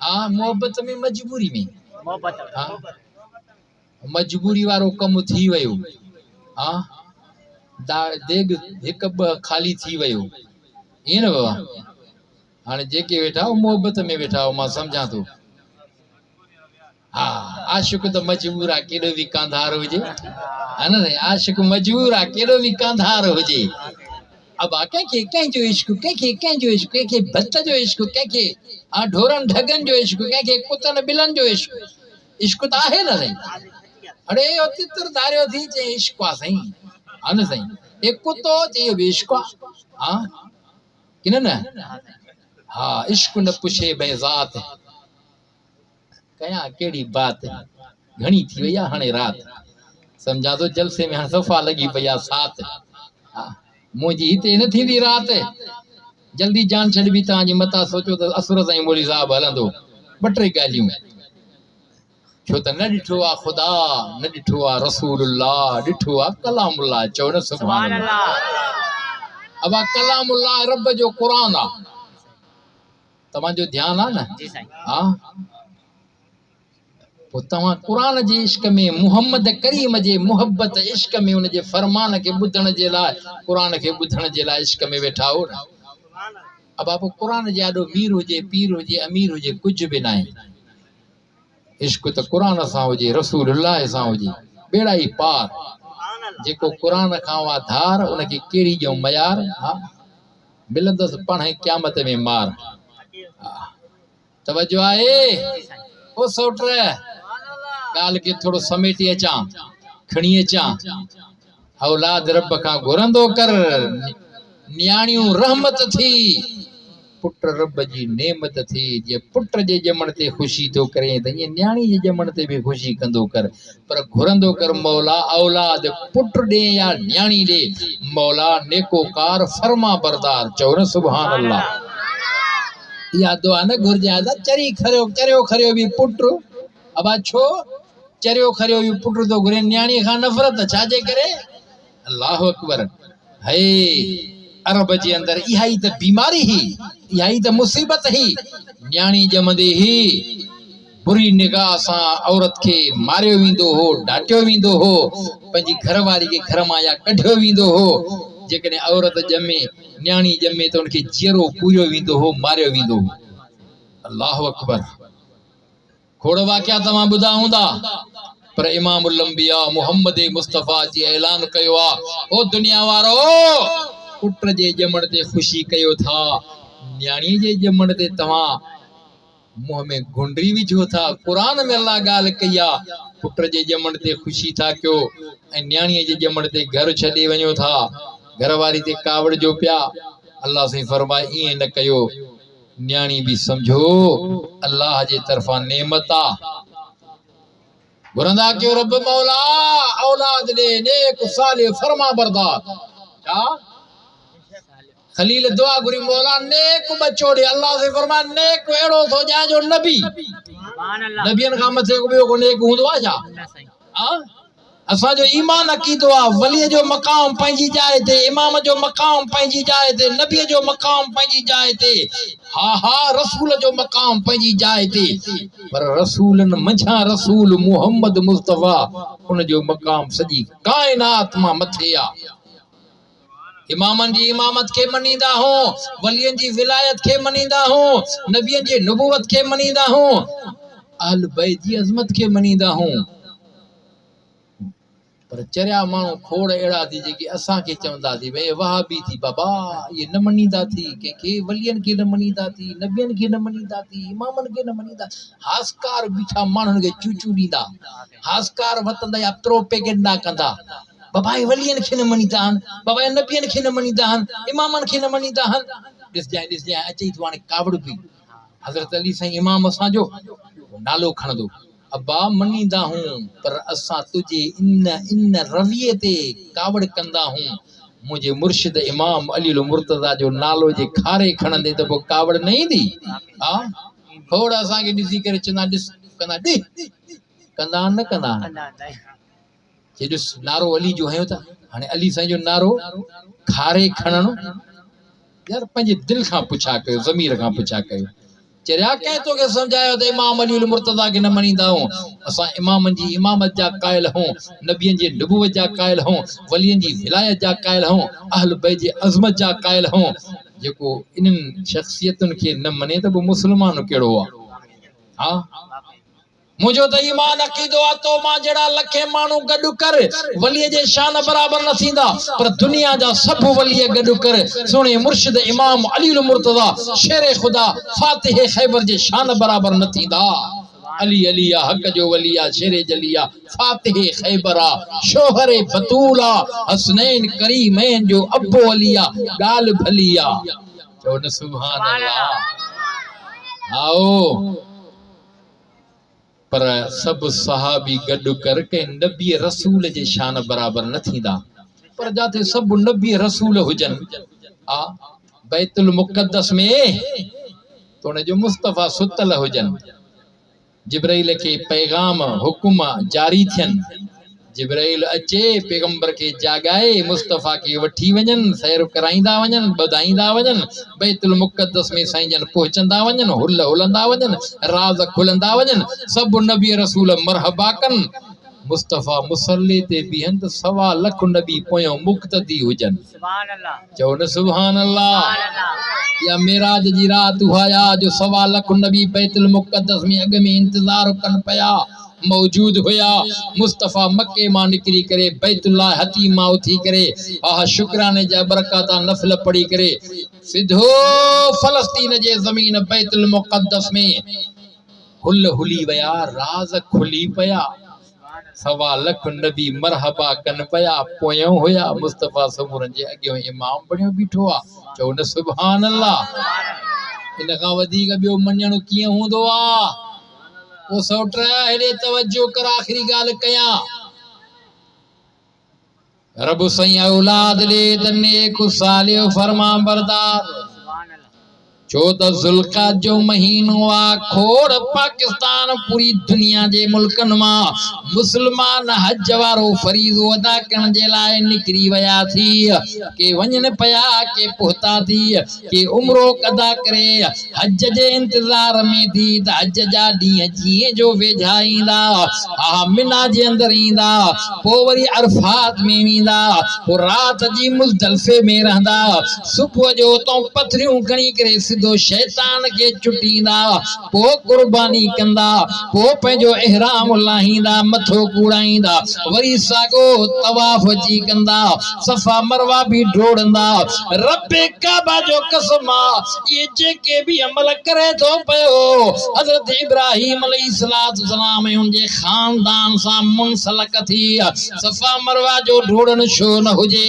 हा मोहबत में मजबूरी में हा मजबूरी वारो कमु थी वियो हा देग हिकु ॿ ख़ाली थी वियो ईअं न बाबा हाणे जेके वेठा हो मोहबत में वेठा हो मां सम्झां थो हाँ आशिक तो मजबूर आ केॾो भी कांधार हुजे है ना आशिक मजबूर आ केॾो भी कांधार हुजे अब कंहिंखे कंहिंजो इश्क कंहिंजो इश्क कंहिंखे भत जो इश्क कंहिंखे ढोरनि ढगनि जो इश्क कंहिंखे कुतनि ॿिलनि जो इश्क इश्क त आहे न साईं अड़े इहो तितर धारियो थी चई इश्क आहे साईं हा न साईं हे कुतो चई इहो बि इश्क आहे हा की न हा इश्क न पुछे भई ज़ात कया केड़ी बात घणी थी वई हाणे रात समझा तो जलसे में हाणे सफ़ा लगी पई आहे साथ मुंहिंजी हिते न थींदी राति जल्दी जान छॾबी तव्हांजे मथां सोचो त असुर ताईं मोली साहब हलंदो ॿ टे ॻाल्हियूं छो त न ॾिठो आहे ख़ुदा न ॾिठो आहे रसूलुल्लाह ॾिठो आहे कलामुल्लाह चओ न सुभान अल्लाह अब कलामुल्लाह रब जो क़ुरान आहे तव्हांजो ध्यानु आहे न हा पोइ तव्हां क़ुरान जे इश्क में मुहम्मद करीम जे मुहबत इश्क में उन जे फरमान खे ॿुधण जे लाइ क़ुरान खे ॿुधण जे लाइ इश्क में वेठा हो न अब आप क़ुरान जे आॾो मीर हुजे पीर हुजे अमीर हुजे कुझु बि न आहे इश्क त क़ुरान सां हुजे रसूलुल्लाह सां हुजे बेड़ा ई पार जेको क़ुरान खां वा धार उनखे कहिड़ी जो मयार हा मिलंदसि पाण क़यामत में मार तवजो आहे ओ सौट ॻाल्हि खे थोरो समेटे अचां खणी अचां औलाद रब खां घुरंदो कर न्याणियूं रहमत थी पुट रब जी नेमत थी जे पुट जे ॼमण ते ख़ुशी थो करे त ईअं न्याणी जे ॼमण ते बि ख़ुशी कंदो कर पर घुरंदो कर मौला औलाद पुट ॾे या न्याणी ॾे मौला नेकोकार फर्मा बरदार चओ न सुभान अल्लाह इहा दुआ न घुरिजे चरी चरियो खरियो बि पुट अबा छो चरियो खरियो बि पुट थो घुरे न्याणीअ खां नफ़रत छाजे करे अल्लाह अकबर है अरब जे अंदर इहा ई त बीमारी ही इहा ई त मुसीबत ही न्याणी ॼमंदे ही बुरी निगाह सां औरत खे मारियो वेंदो हो डाटियो वेंदो हो पंहिंजी घरवारी खे घर मां या कढियो वेंदो हो जेकॾहिं औरत ॼमे न्याणी ॼमे त उनखे जीअरो पूरियो वेंदो हो मारियो वेंदो हो अल्लाह अकबर खोड़ वाक़िया तव्हां ॿुधा हूंदा पर इमामुल अंबिया मुहम्मद मुस्तफ़ा जी ऐलान कयो आहे ओ दुनिया वारो पुट जे ॼमण ते ख़ुशी कयो था न्याणी जे ॼमण ते तव्हां मुंहं में गुंडरी विझो था क़ुरान में अल्लाह ॻाल्हि कई आहे पुट जे ॼमण ते ख़ुशी था कयो ऐं न्याणीअ जे ॼमण ते घर छॾे वञो था घरवारी ते कावड़ जो पिया अल्लाह साईं फरमाए ईअं न कयो न्याणी भी समझो अल्लाह जे तरफा नेमत आ घुरंदा क्यों रब मौला औलाद दे नेक सालिह फरमा बरदार छा खलील दुआ घुरी मौला नेक बच्चो दे अल्लाह से फरमा नेक एड़ो थो जा जो नबी सुभान अल्लाह नबियन खां मथे को ॿियो को नेक हूंदो आहे छा हां असा जो ईमान अकीदो आ वली जो मकाम पंहिंजी जाइ ते इमाम जो मकाम पंहिंजी जाइ ते नबी जो मकाम पंहिंजी जाइ ते हा हा रसूल जो मकाम पंहिंजी जाइ ते पर रसूलन मंझा रसूल मुहम्मद मुस्तफा उन जो मकाम सजी कायनात मां मथे आ इमामन जी इमामत के मनीदा हो वलियन जी विलायत के मनीदा हो नबियन जी नबूवत के मनीदा हो अहल बैत जी अजमत के मनीदा हो पर चरिया माण्हू खोड़ अहिड़ा थी जेके असांखे चवंदा थी भई वहाबी थी बाबा ये न मञीदा थी कंहिंखे वलियन खे न मञीदा थी नबियन खे न मञीदा थी इमामन खे न मञीदा हासकार बीठा माण्हुनि खे चूचू ॾींदा हासकार वतंदा या प्रोपेगेंडा कंदा बाबा ये वलियन खे न मञीदा आहिनि बाबा ये नबियन खे न मञीदा आहिनि इमामन खे न मञीदा आहिनि ॾिसजांइ अचई थो हाणे कावड़ बि हज़रत अली साईं इमाम असांजो नालो खणंदो अब्बा मनीदा हूं पर असां तुझे इन रविये ते कावड़ कंदा हूं मुझे मुर्शिद इमाम अली मुर्तजा जो नालो जे खारे खणंदे त पोइ कावड़ न ईंदी हा खोड़ असांखे ॾिसी करे चवंदा ॾिस कंदा कंदा न कंदा जे ॾिस नारो अली जो हयो था हाणे अली साईं जो नारो खारे खणणो यार पंहिंजे दिलि खां पुछा कयो ज़मीर खां पुछा कयो चरिया कंहिं तोखे सम्झायो त इमाम अली मुर्तजा खे न मञीदा हूं असां इमामनि जी इमामत जा क़ाइल हूं नबियनि जे नबूवत जा क़ाइल हूं वलियनि जी विलायत जा क़ाइल हूं अहल बैत जी अज़मत जा क़ाइल हूं जेको इन्हनि शख़्सियतुनि खे न मञे त पोइ मुस्लमान कहिड़ो आहे हा मुझो त ईमान अकीदो आ तो मां जड़ा लखे मानू गडु कर वली जे शान बराबर न थींदा पर दुनिया जा सब वली गडु कर सुने मुर्शिद इमाम अली मुर्तजा शेर खुदा फातिह खैबर जे शान बराबर न थींदा अली अलिया हक जो वलिया शेर जलिया फातिह खैबरा शोहर बतूला हसनैन करीमैन जो अब्बो अलिया गाल भलिया चो न सुभान अल्लाह आओ पर सब सहाबी गॾु करके नबी रसूल जे शान बराबर न थींदा पर जाते सब नबी रसूल हुजन आ बैतुल मुक़द्दस में तो उन जो मुस्तफ़ा सुतल हुजन जिब्राइल के पैगाम हुकुम जारी थियन जिब्राइल अचे पैगंबर के जागाए मुस्तफ़ा के वठी वञन सैर कराईंदा वञन ॿधाईंदा वञन बैतुल मुक़द्दस में साईं जन पहुचंदा वञन हुल हुलंदा वञन राज़ खुलंदा वञन सब नबी रसूल मरहबा कन मुस्तफ़ा मुसल्ले ते बीहन त 1.25 लाख नबी पोयों मुक़्तदी हुजन सुभान अल्लाह चओ न सुभान अल्लाह या मेराज जी रात हुआ जो 1.25 लाख नबी बैतुल मुक़द्दस में अग में इंतजार कन पया मौजूद हुआ मुस्तफ़ा मक्के मां निकरी करे बैतुल्लाह हतीमा उथी करे आह शुक्राने जा बरकाता नफल पढ़ी करे सिधो फलस्तीन जे ज़मीन बैतुल मुक़द्दस में हुल हुली वया राज खुली पया 1.25 लाख नबी मरहबा कन पया पोयों हुआ मुस्तफ़ा सबूरन जे अॻियों इमाम बणियो बीठो आ चओ न सुभान अल्लाह इन खां वधीक ॿियो मञणो कीअं हूंदो आ वो सौट हेॾे तवज्जो कर आखिरी गाल कया रब सही औलाद ले तने को सालियो फरमा बरदार छो त ज़ुल्क़ाद जो महीनो आ खोड़ पाकिस्तान पूरी दुनिया जे मुल्कन मां मुसलमान हज वारो फरीज़ो अदा करण जे लाइ निकरी वया थी के वञन पया के पहुता थी के उम्रो अदा करे हज जे इंतजार में थी त हज जा ॾींहं जीअं जो वेझा ईंदा आ मिना जे अंदर ईंदा पोइ वरी अरफात में वेंदा पोइ रात जी मुज़दलिफ़े में रहंदा सुबुह जो तो पथरियूं खणी करे सिधो शैतान के चुटींदा पो कुर्बानी कंदा पो पंहिंजो इहराम लाहींदा मथो कूड़ाईंदा वरी सागो तवाफ जी कंदा सफ़ा मरवा भी ढोड़ंदा रब्बे काबा जो कसम ये जेके भी अमल करे तो पयो हज़रत इब्राहिम अलैहिस्सलाम उनजे खानदान सा मुंसलक थी सफ़ा मरवा जो ढोड़न छो न हुजे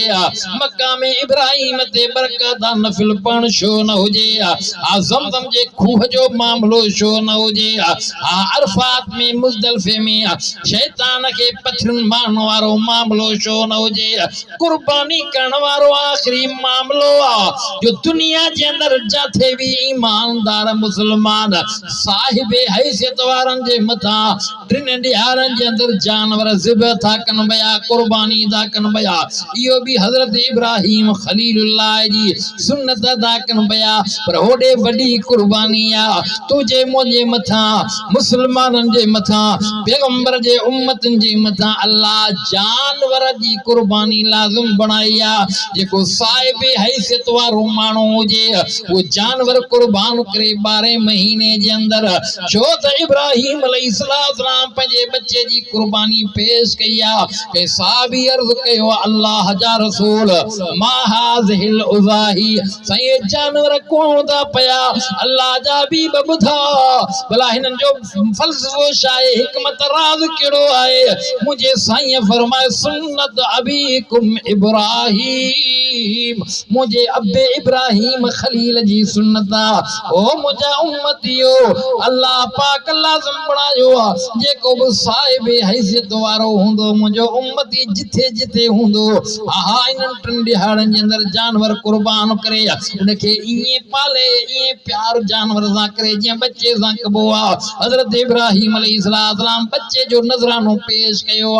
मकाम इब्राहिम ते बरकत नफिल पण छो न हुजे ज़मज़म जे खूह जो मामलो छो न हुजे अरफात में मुज़दलिफ़े में शैतान के पथरिन मान वारो मामलो छो न हुजे कुर्बानी करण वारो आखिरी मामलो जो दुनिया जे अंदर जाथे भी ईमानदार मुसलमान साहिबे हैसियत वारन जे मथा टिन ॾियारनि जे अंदर जानवर ज़िबह था कन बया कुर्बानी था कन बया इहो भी हज़रत इब्राहिम खलीलुल्लाह जी सुन्नत अदा कन बया पर होड़े वडी कुर्बानी आ तुझे मुझे मथा मुसलमानन जे मथा पैगंबर जे उम्मतन जे मथा अल्लाह जानवर जी कुर्बानी लाज़िम बनाई आ जेको साहिब हैसियत वारो माण्हू हुजे वो जानवर कुर्बान करे 12 महीने जे अंदर छो त इब्राहिम अलैहिस्सलाम पंहिंजे बच्चे जी कुर्बानी पेश कई आ के साहबी अर्ज़ कयो अल्लाह जा रसूल मा हाज़िल उज़ाही सही जानवर कोन दा पया अल्लाह जा भी बबुधा भला हिनन जो फलसफो शाये हिकमत राज केड़ो आए मुझे साईं फरमाए सुन्नत अबीकुम इब्राहिम मुझे अब्बे इब्राहिम खलील जी सुन्नत ओ मुझा उम्मतियो अल्लाह पाक लाज़िम बनायो जेको भी साहिब हैसियत वारो हुंदो मुझो उम्मती जिथे जिथे हुंदो इनन टिन ॾियारनि जे अंदर जानवर कुर्बान करे उनके इए पाले इए प्यार जानवर सा करे जे बच्चे सा कबो हज़रत इब्राहिम अलैहिस्सलाम बच्चे जो नजरानो पेश कयो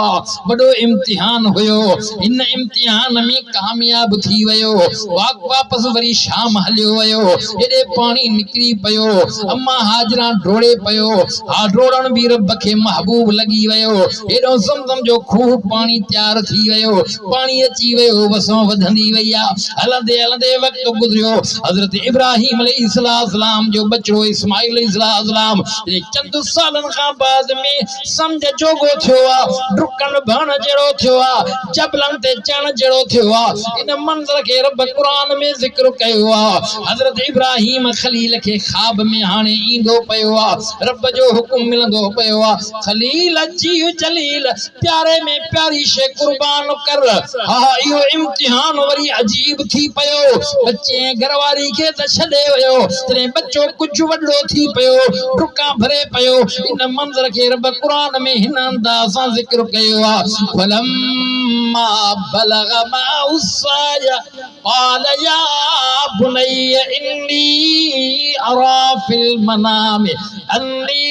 बड़ो इम्तिहान हुयो इन इम्तिहान में कामयाब थी वयो वापस वरी शाम हलियो वयो एडे पानी निकरी पयो अम्मा हाजरा ढोड़े पयो ढोड़न भी रब के महबूब लगी वयो एडो ज़मज़म जो खूह पानी तैयार थी वयो पानी अची वयो वसो वधंदी वया हलंदे हलंदे वक्त गुजरियो हज़रत इब्राहिम अलैहिस्सलाम जो बचड़ो इस्माइल अलैहिस्सलाम चंद सालन का बाद में समझ जोगो थियो ढुकन भण जड़ो थियो जबलन ते चण जड़ो थियो इन मंजर के रब कुरान में जिक्र कयो हज़रत इब्राहिम खलील के ख्वाब में हाने इंदो पयो रब जो हुकुम मिलंदो पयो खलील जी जलील प्यारे में प्यारी शे कुर्बान कर इहो इम्तिहान वरी अजीब थी पयो बच्चे घरवारी के त छडे छड़े वयो तेरे बच्चो कुछ वड्डो थी पयो रुका भरे पयो इन मंजर के रब कुरान में हिन अंदाज़ सां जिक्र कयो आ फलम्मा बलग माउसाया قال يا بني إني أرى في المنام أني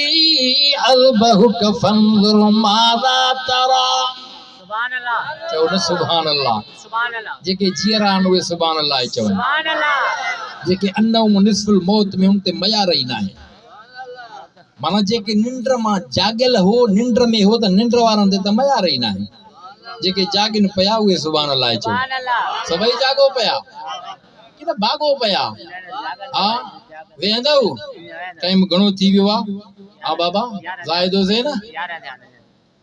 أذبحك فانظر ماذا ترى سبحان الله چو न सुभान अल्लाह सुभान अल्लाह जेके जीरान उहे सुभान अल्लाह चवन सुभान अल्लाह जेके अन्नहुम निस्फुल मौत में उनते मया रही ना है माना जेके निंद्र मां जागल हो निंद्र में हो त निंद्र वारन ते त मया रही ना है जेके जागिन पया उहे सुभान अल्लाह चवन सुभान अल्लाह सभई जागो पया कि त भागो पया हां वेंदो टाइम घणो थी वियो आ हां बाबा जायदो से ना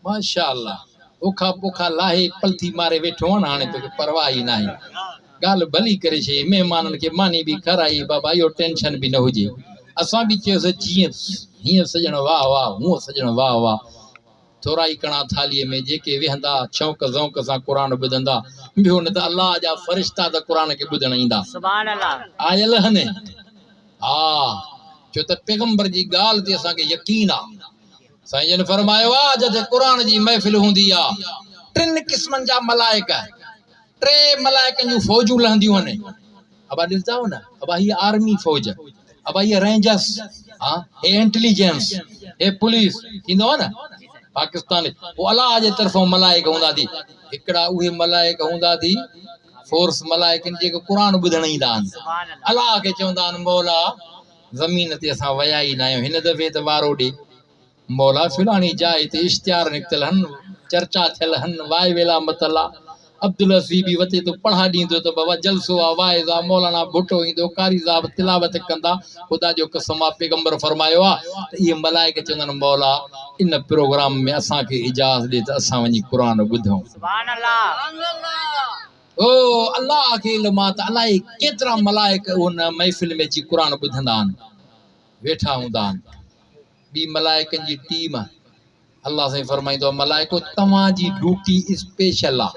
माशाअल्लाह ओखा पोखा लाहे पलथी मारे वेठो न हाणे तो परवाह ही नाही गाल भली करे छे मेहमानन के मानी भी कराई बाबा यो टेंशन भी न हुजे असा भी चयो जी हिय सजण वाह वाह हूं सजण वाह वाह थोरा ही कणा थालीअ में जेके वेहंदा शौक ज़ौक सां कुरान ॿुधंदा ॿियो न त अल्लाह जा फरिश्ता त कुरान के ॿुधण ईंदा सुभान अल्लाह आयल हने हा छो त पैगंबर जी ॻाल्हि ते असांखे यकीन आ साईं जन फरमायो आ जदे कुरान जी महफिल हुंदी आ टिन किस्मन जा मलाइका टे मलाइकन जूं फौजूं लहंदियूं आहिनि अबा ॾिसंदा न अबा ही आर्मी फौज अबा ये रेंजर्स हां हे इंटेलिजेंस हे पुलिस थींदो न पाकिस्तान वो अल्लाह जे तरफों मलाइका हुंदा थी हिकड़ा उहे मलाइका हुंदा थी फोर्स मलाइकन जेके कुरान ॿुधण ईंदा आहिनि अल्लाह खे चवंदा आहिनि मौला ज़मीन ते असां वया ई न आहियूं हिन दफ़े त वारो ॾे मौला फिलानी जाए ते इश्तिहार निकतल हन चर्चा थियल हन वाए वेला मतला अब्दुल हसी भी वते तो पढ़ा दींदो तो बाबा जलसो आ वाइज़ आ मौलाना भुट्टो ईंदो कारी साहब तिलावत कंदा खुदा जो कसम आ पैगंबर फरमायो आ त ये मलाइका चवंदा मौला इन प्रोग्राम में असां के इजाज़त दे त असां वनी कुरान ॿुधूं सुभान अल्लाह ओ अल्लाह के इल्मा त अल्लाह केतरा मलाइका उन महफिल में जी कुरान ॿुधंदा आहिनि वेठा हूंदा आहिनि बी मलाइकन जी टीम अल्लाह से फरमाइंदो मलाइको तव्हां जी ड्यूटी स्पेशल आ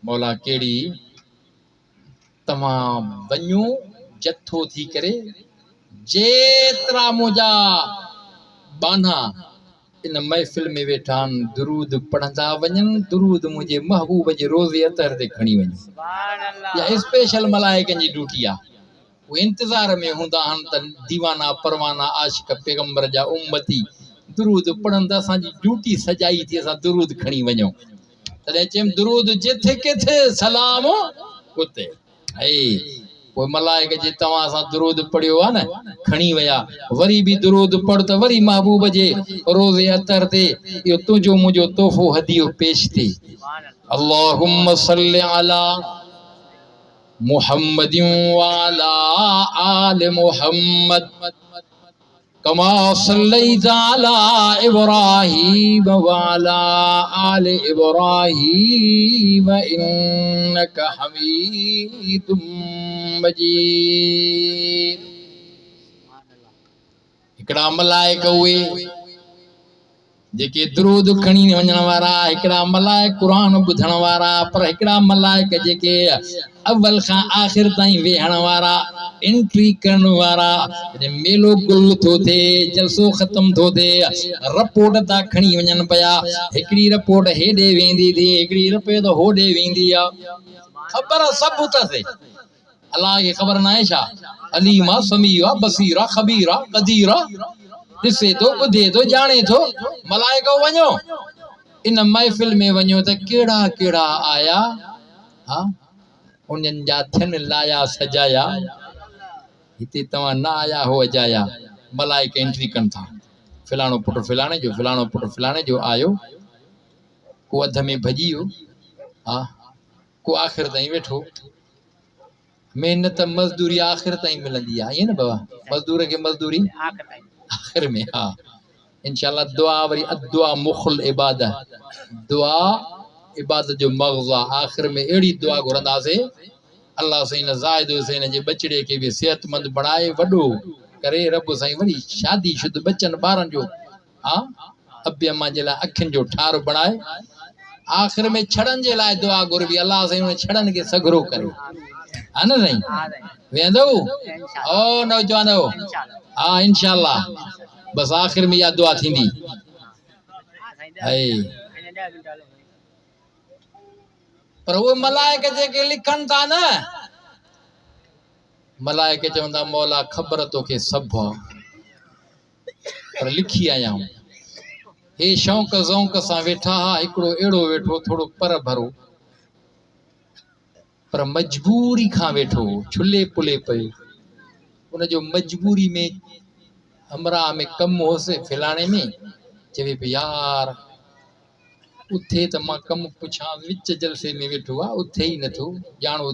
मौला केड़ी तव्हां वञो जथो थी करे जेतरा मुजा बाना इन महफिल में वेठा दुरूद पढ़ंदा वञन दुरूद मुझे महबूब जे रोज़े अतर ते खणी वञ सुभान अल्लाह या स्पेशल मलाइकन जी ड्यूटी आ वो इंतजार में हुंदा हन त दीवाना परवाना आशिक पैगंबर जा उम्मती दुरूद पढ़ंदा असांजी ड्यूटी सजाई थी असां दुरूद खणी वञूं तॾहिं चयमि दुरूद जिथे किथे सलाम उते ऐं पोइ मलाइक जे तव्हां सां दुरूद पढ़ियो आहे न खणी विया वरी बि दुरूद पढ़ त वरी महबूब जे रोज़े अतर ते इहो तुंहिंजो मुंहिंजो तोहफ़ो हदियो पेश थिए अल्लाहुम्म सल्लि अला मुहम्मदिन व अला आल मुहम्मद कमा सल्लैता अला इब्राहीम व अला आल इब्राहीम इन्नका हमीदुम मजीद हिकड़ा मलाइका उहे जेके दुरूद खणी वञण वारा हिकड़ा मलाइक कुरान ॿुधण वारा पर हिकड़ा मलाइक जेके अव्वल खां आख़िर ताईं वेहण वारा एंट्री करण वारा मेलो गुल थो थे जलसो ख़त्म थो थे रिपोर्ट था खणी वञनि पिया हिकिड़ी रिपोर्ट हेॾे वेंदी थी हिकिड़ी रिपोर्ट होॾे वेंदी आहे ख़बर सभु अथसि अल्लाह खे ख़बर न आहे छा अलीम आहे समीर आहे बसीर आहे ख़बीर आहे क़दीर आहे ॾिसे थो ॿुधे थो ॼाणे थो मलाइको वञो इन महफ़िल में वञो त कहिड़ा कहिड़ा आया हा उन्हनि जा थियनि लाया सजाया हिते तव्हां न आया हो अजाया मलाइक एंट्री कनि था फिलाणो पुटु फिलाणे जो फिलाणो पुटु फिलाणे जो आयो को अध में भॼी वियो हा को आख़िर ताईं वेठो महिनत मज़दूरी आख़िर ताईं मिलंदी आहे ईअं न बाबा मज़दूर खे मज़दूरी आख़िर में हा इंशाअल्लाह दुआ वरी अदुआ मुखल इबादत दुआ इबादत जो मग़ज़ आहे आख़िर में अहिड़ी दुआ घुरंदासीं अल्लाह साईं ज़ाहिद हुसैन जे बचड़े खे बि सेहतमंद बणाए वॾो करे रब साईं वरी शादी शुद्ध बचनि ॿारनि जो हा अबे अम्मा जे लाइ अखियुनि जो ठार बणाए आख़िर में छड़नि जे लाइ दुआ घुरबी अल्लाह साईं उन छड़नि खे सघरो करे है ना नहीं वेंदो ओ नौजवानो हाँ इंशाल्लाह बस आखिर में या दुआ थींदी है पर वो मलाइक जेके लिखन था न मलाइक चवंदा मौला ख़बर तोखे सभु पर लिखी आया हूं हे शौक़ ज़ौक़ सां वेठा हा हिकिड़ो अहिड़ो वेठो थोड़ो पर भरो पर मजबूरी खां वेठो छुले पुले पियो उन जो मजबूरी में हमरा में कम होसे फैलाने में चवे पे यार उथे त मां कम पुछां विच जलसे में वेठो आ उथे ही नथो जानो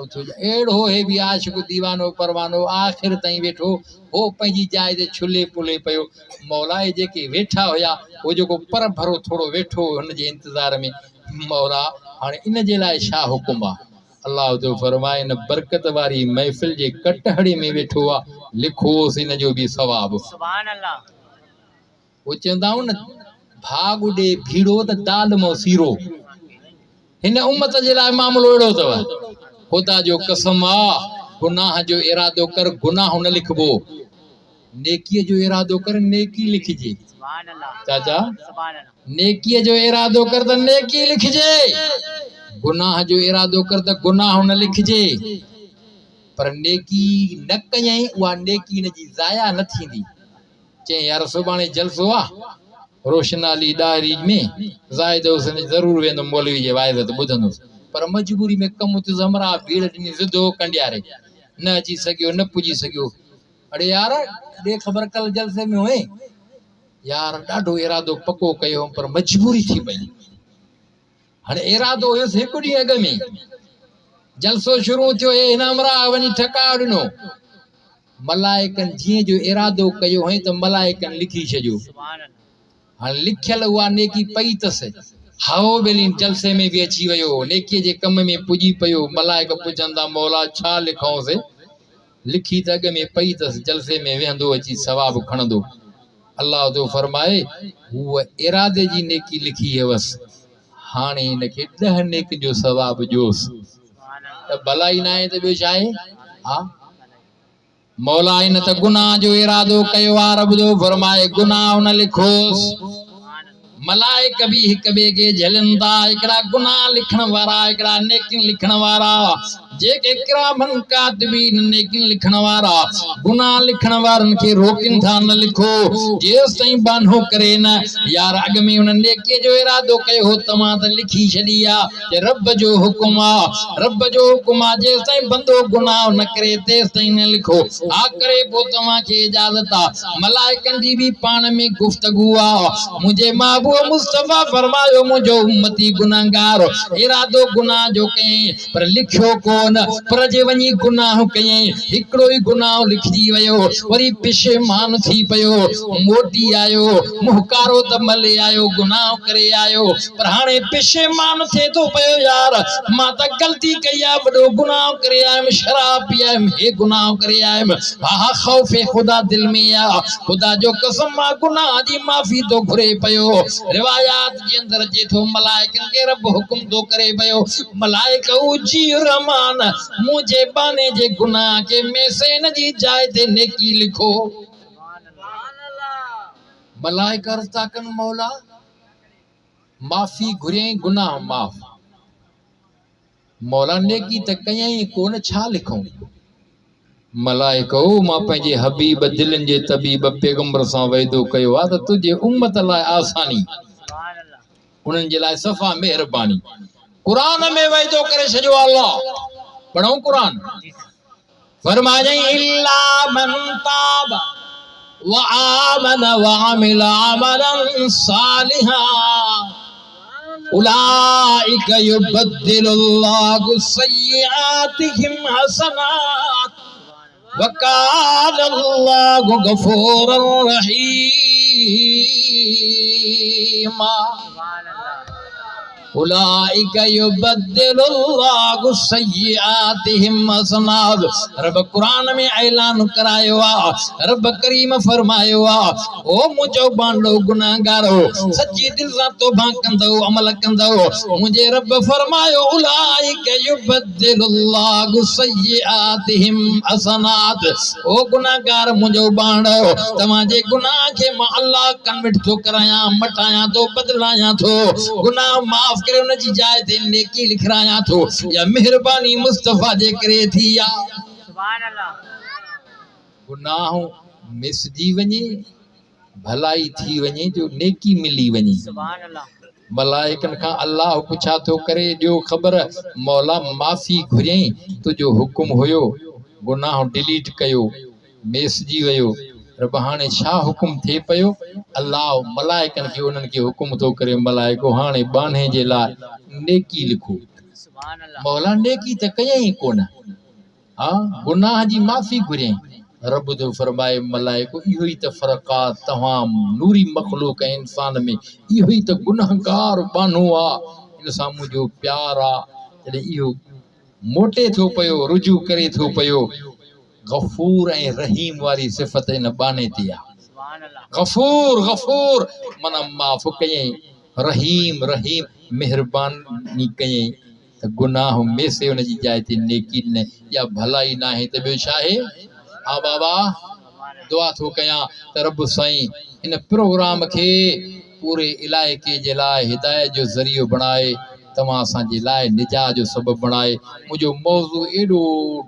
थियो एड़ो हे भी आशिक दीवानो परवानो आखिर ताईं वेठो हो पंहिंजी जाइ ते छुले पुले पियो मौला जेके वेठा हुया वो जो पर भरो थोड़ो वेठो हुन जे इंतजार में मौला हाणे इन जे लाइ छा हुकुम आ अल्लाह जो फरमाए न बरकत वारी महफिल जे कटहड़े में वेठो आ लिखोस इन जो भी सवाब सुभान अल्लाह वो चंदाऊ न भाग उडे भीड़ो त दाल मो सीरो हिन उम्मत जे लाइ मामलो एड़ो तव खुदा जो कसम आ गुनाह जो इरादो कर गुनाह न लिखबो नेकी जो इरादो कर नेकी लिखजे सुभान अल्लाह चाचा सुभान अल्लाह नेकी जो इरादो कर त नेकी लिखजे गुनाह जो इरादो कर त गुनाह न लिखजे पर नेकी न कयई उहा नेकी न जी ज़ाया न थींदी चे यार सुभाणे जलसो आ रोशनाली डायरी में जायद हुसैन जरूर वेंदो मौलवी जे वाइद त बुधंदो पर मजबूरी में कम त हमरा भीड़ ॾिनी ज़िदो कंडियारे न अची सकियो न पुजी सकियो अरे यार दे ख़बर कल जलसे में हुए यार ॾाढो इरादो पको कयो पर मजबूरी थी पई हाणे इरादो हुयुसि हिकु ॾींहुं अॻु में जलसो शुरू थियो हिन हमरा वञी ठका ॾिनो मलाइकनि जीअं जो इरादो कयो हुई त मलाइकनि लिखी छॾियो हाँ लिखियल हुआ नेकी पई तस हाओ बेलिन जलसे में भी अची वयो नेकी जे कम में पुजी पयो मलाइक पुछंदा मौला छा लिखऊं से लिखी त अॻ में पई तस जलसे में वेंदो अची सवाब खणंदो अल्लाह तो फरमाए हुआ इरादे जी नेकी लिखी हुअस हाणे इनके 10 नेक जो सवाब जोस त भलाई ना आहे त ॿियो छा आहे हा मौला इन त गुनाह जो इरादो कयो आ रब जो फरमाए गुनाह न लिखोस मलाइक भी हिक बे के झलंदा एकड़ा गुनाह लिखण वारा एकड़ा नेकिन लिखण वारा जेके किरामन कातिबीन नेकिन लिखण वारा गुनाह लिखण वारन के रोकिन था न लिखो जेस ताईं बानो करे न यार अग में उन नेकी जो इरादो कयो हो तमा त लिखी छडिया जे रब जो हुकुम आ जेस ताईं बंदो गुनाह न करे तेस ताईं न लिखो आ करे पो तमा के इजाजत आ मलाइकन जी भी पान में गुफ्तगू आ मुझे महबूब मुस्तफा फरमायो मुझो उम्मती गुनाहगार इरादो गुनाह जो कई पर लिखियो कोन पर जे वनी गुनाह कई हिकड़ो ही गुनाह लिखजी वयो वरी पिशेमान थी पयो मोटी आयो मुहकारो त मले आयो गुनाह करे आयो पर हाने पिशेमान थे तो पयो यार मां त गलती कया बड़ो गुनाह करे आयम शराब पिया हे गुनाह करे आयम हा खौफ खुदा दिल में आ खुदा जो कसम मा गुनाह दी माफी तो घुरे पयो रिवायात जे अंदर जे थो मलाइकन के रब हुकुम तो करे पयो मलाइक उजी रहमान मुझे बाने जे गुनाह के में से न जी जाए ते नेकी लिखो मलाइक अर्ज़ था कन मौला माफी घुरे गुनाह माफ मौला नेकी त कयई कोन छा लिखूं मलाइको मां पंहिंजे हबीब दिलनि जे तबीब पैगंबर सां वाइदो कयो आहे त तुंहिंजे उम्मत लाइ आसानी उन्हनि जे लाइ सफ़ा महिरबानी कुरान में वाइदो करे छॾियो अल्लाह पढ़ूं कुरान फरमायई इल्ला मन ताब व आमन व अमिल अमलन सालिहा उलाइका युबद्दिलुल्लाहु सय्यिआतिहिम हसनात वकान अल्लाहु गफूरन रहीमा उलाइका युबद्दिलुल्लाहु सय्यिआतिहिम हसनात। रब कुरान में ऐलान करायो आ, रब करीम फरमायो आ, ओ मुझो बांडो गुनाहगारो सच्ची दिल सां तौबा कंदो अमल कंदो, मुझे रब फरमायो उलाइका युबद्दिलुल्लाहु सय्यिआतिहिम हसनात। ओ गुनाहगार मुझो बांडो, तव्हांजे गुनाह के मां अल्लाह कन्वर्ट थो करायां, मटायां तो बदलायां थो, गुनाह माफ करे उन जी जाइ ते नेकी लिखरायां थो। या मेहरबानी मुस्तफा जे करे थी या सुभान अल्लाह। गुनाह मिसजी वञे, भलाई थी वञे, जो नेकी मिली वञे। सुभान अल्लाह। मलाइकन खां अल्लाह पुछा थो करे, ॾियो ख़बर मौला माफ़ी घुरियईं, तुंहिंजो हुकुम हुयो, गुनाह डिलीट कयो, मिसजी वियो, रब हाणे छा हुकुम थिए पियो? अल्लाह मलाइकन खे उन्हनि खे हुकुम थो करे, मलाइको हाणे बाने जे लाइ नेकी लिखो। मौला नेकी त कयई कोन, हाँ गुनाह जी माफ़ी घुरियईं। रब तो फरमाए मलाइको इहो ई त फ़र्क़ु आहे तव्हां नूरी मखलूक ऐं इंसान में, इहो ई त गुनाहगार बानो आहे, इन सां मुंहिंजो प्यार आहे। जॾहिं इहो मोटे थो पियो, रुजू करे थो पियो, गफूर ऐं रहीम वारी सिफ़त इन बाने ते आहे। गफूर गफूर माना माफ़ कयईं, रहीम रहीम मेहरबानी कयईं, त गुनाह मेसे उन जी जाइ ते नेकी न, या भलाई न आहे त ॿियो छा आहे? हा बाबा दुआ थो कयां त रब साईं इन प्रोग्राम खे पूरे इलाइक़े जे लाइ हिदायत जो ज़रियो बणाए, तव्हां असांजे लाइ निजात जो सबबु बणाए। मुंहिंजो मौज़ू एॾो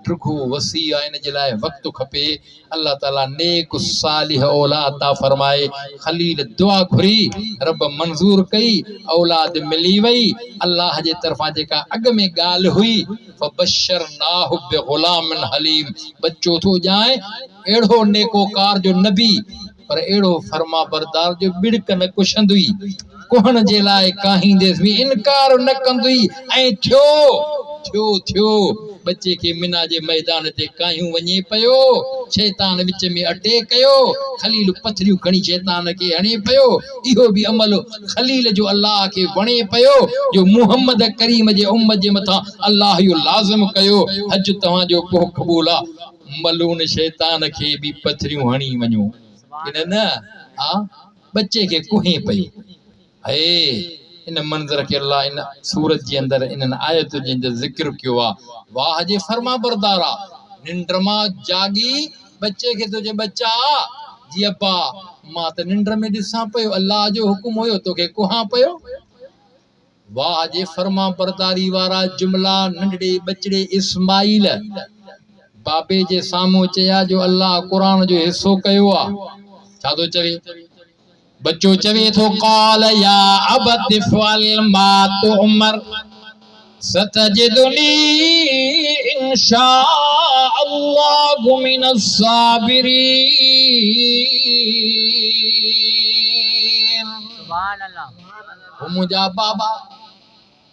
ॾिघो वसी आहे, इन जे लाइ वक़्तु खपे। अल्लाह ताला नेक सालिह औलाद अता फरमाए। खलील दुआ घुरी, रब मंज़ूर कई, औलाद मिली वई। अल्लाह जे तरफ़ां जेका अॻ में ॻाल्हि हुई, फबशरनाहु बिग़ुलामिन हलीम, बच्चो थो ॼाए अहिड़ो नेकोकार जो नबी, पर अहिड़ो फर्मा बरदार जो बिड़क न कुशंदुई, कोहण जे लाइ काहींदेसि बि इनकार न कंदुई। ऐं थियो थियो थियो बच्चे के मिना जे मैदान ते कायूं वञे पियो, शैतान विच में अटे कयो, खलील पथरियूं खणी शैतान के हणे पियो। इहो बि अमल खलील जो अल्लाह के वणे पियो, जो मुहम्मद करीम जे उम्मत जे मथां अल्लाह इहो लाज़िम कयो, हज तव्हांजो को क़बूल आहे, मलून शैतान के भी पथरियूं हणी वञो। इन न हा बच्चे के कुहे पियो है। इन मंज़र के अल्लाह इन सूरत जे अंदर इन आयत जे अंदर ज़िक्र कियो आहे। वाह जे फरमा बरदारा, निंड मां जागी बच्चे के तुझे बच्चा जी अब्बा मां त निंड में ॾिसां पियो, अल्लाह जो हुकुम हुयो तोखे कुहां पियो। वाह जे फरमा बरदारी वारा जुमला नंढड़े बचड़े इस्माइल बाबे जे साम्हूं चया, जो अल्लाह कुरान जो हिस्सो कयो आहे। छा थो चवे? बच्चो चवे थो, क़ाल या अबति फ़अल मा तुअमर सतजिदुनी इंशा अल्लाहु मिनस साबिरीन। सुभान अल्लाह। मुंहिंजा बाबा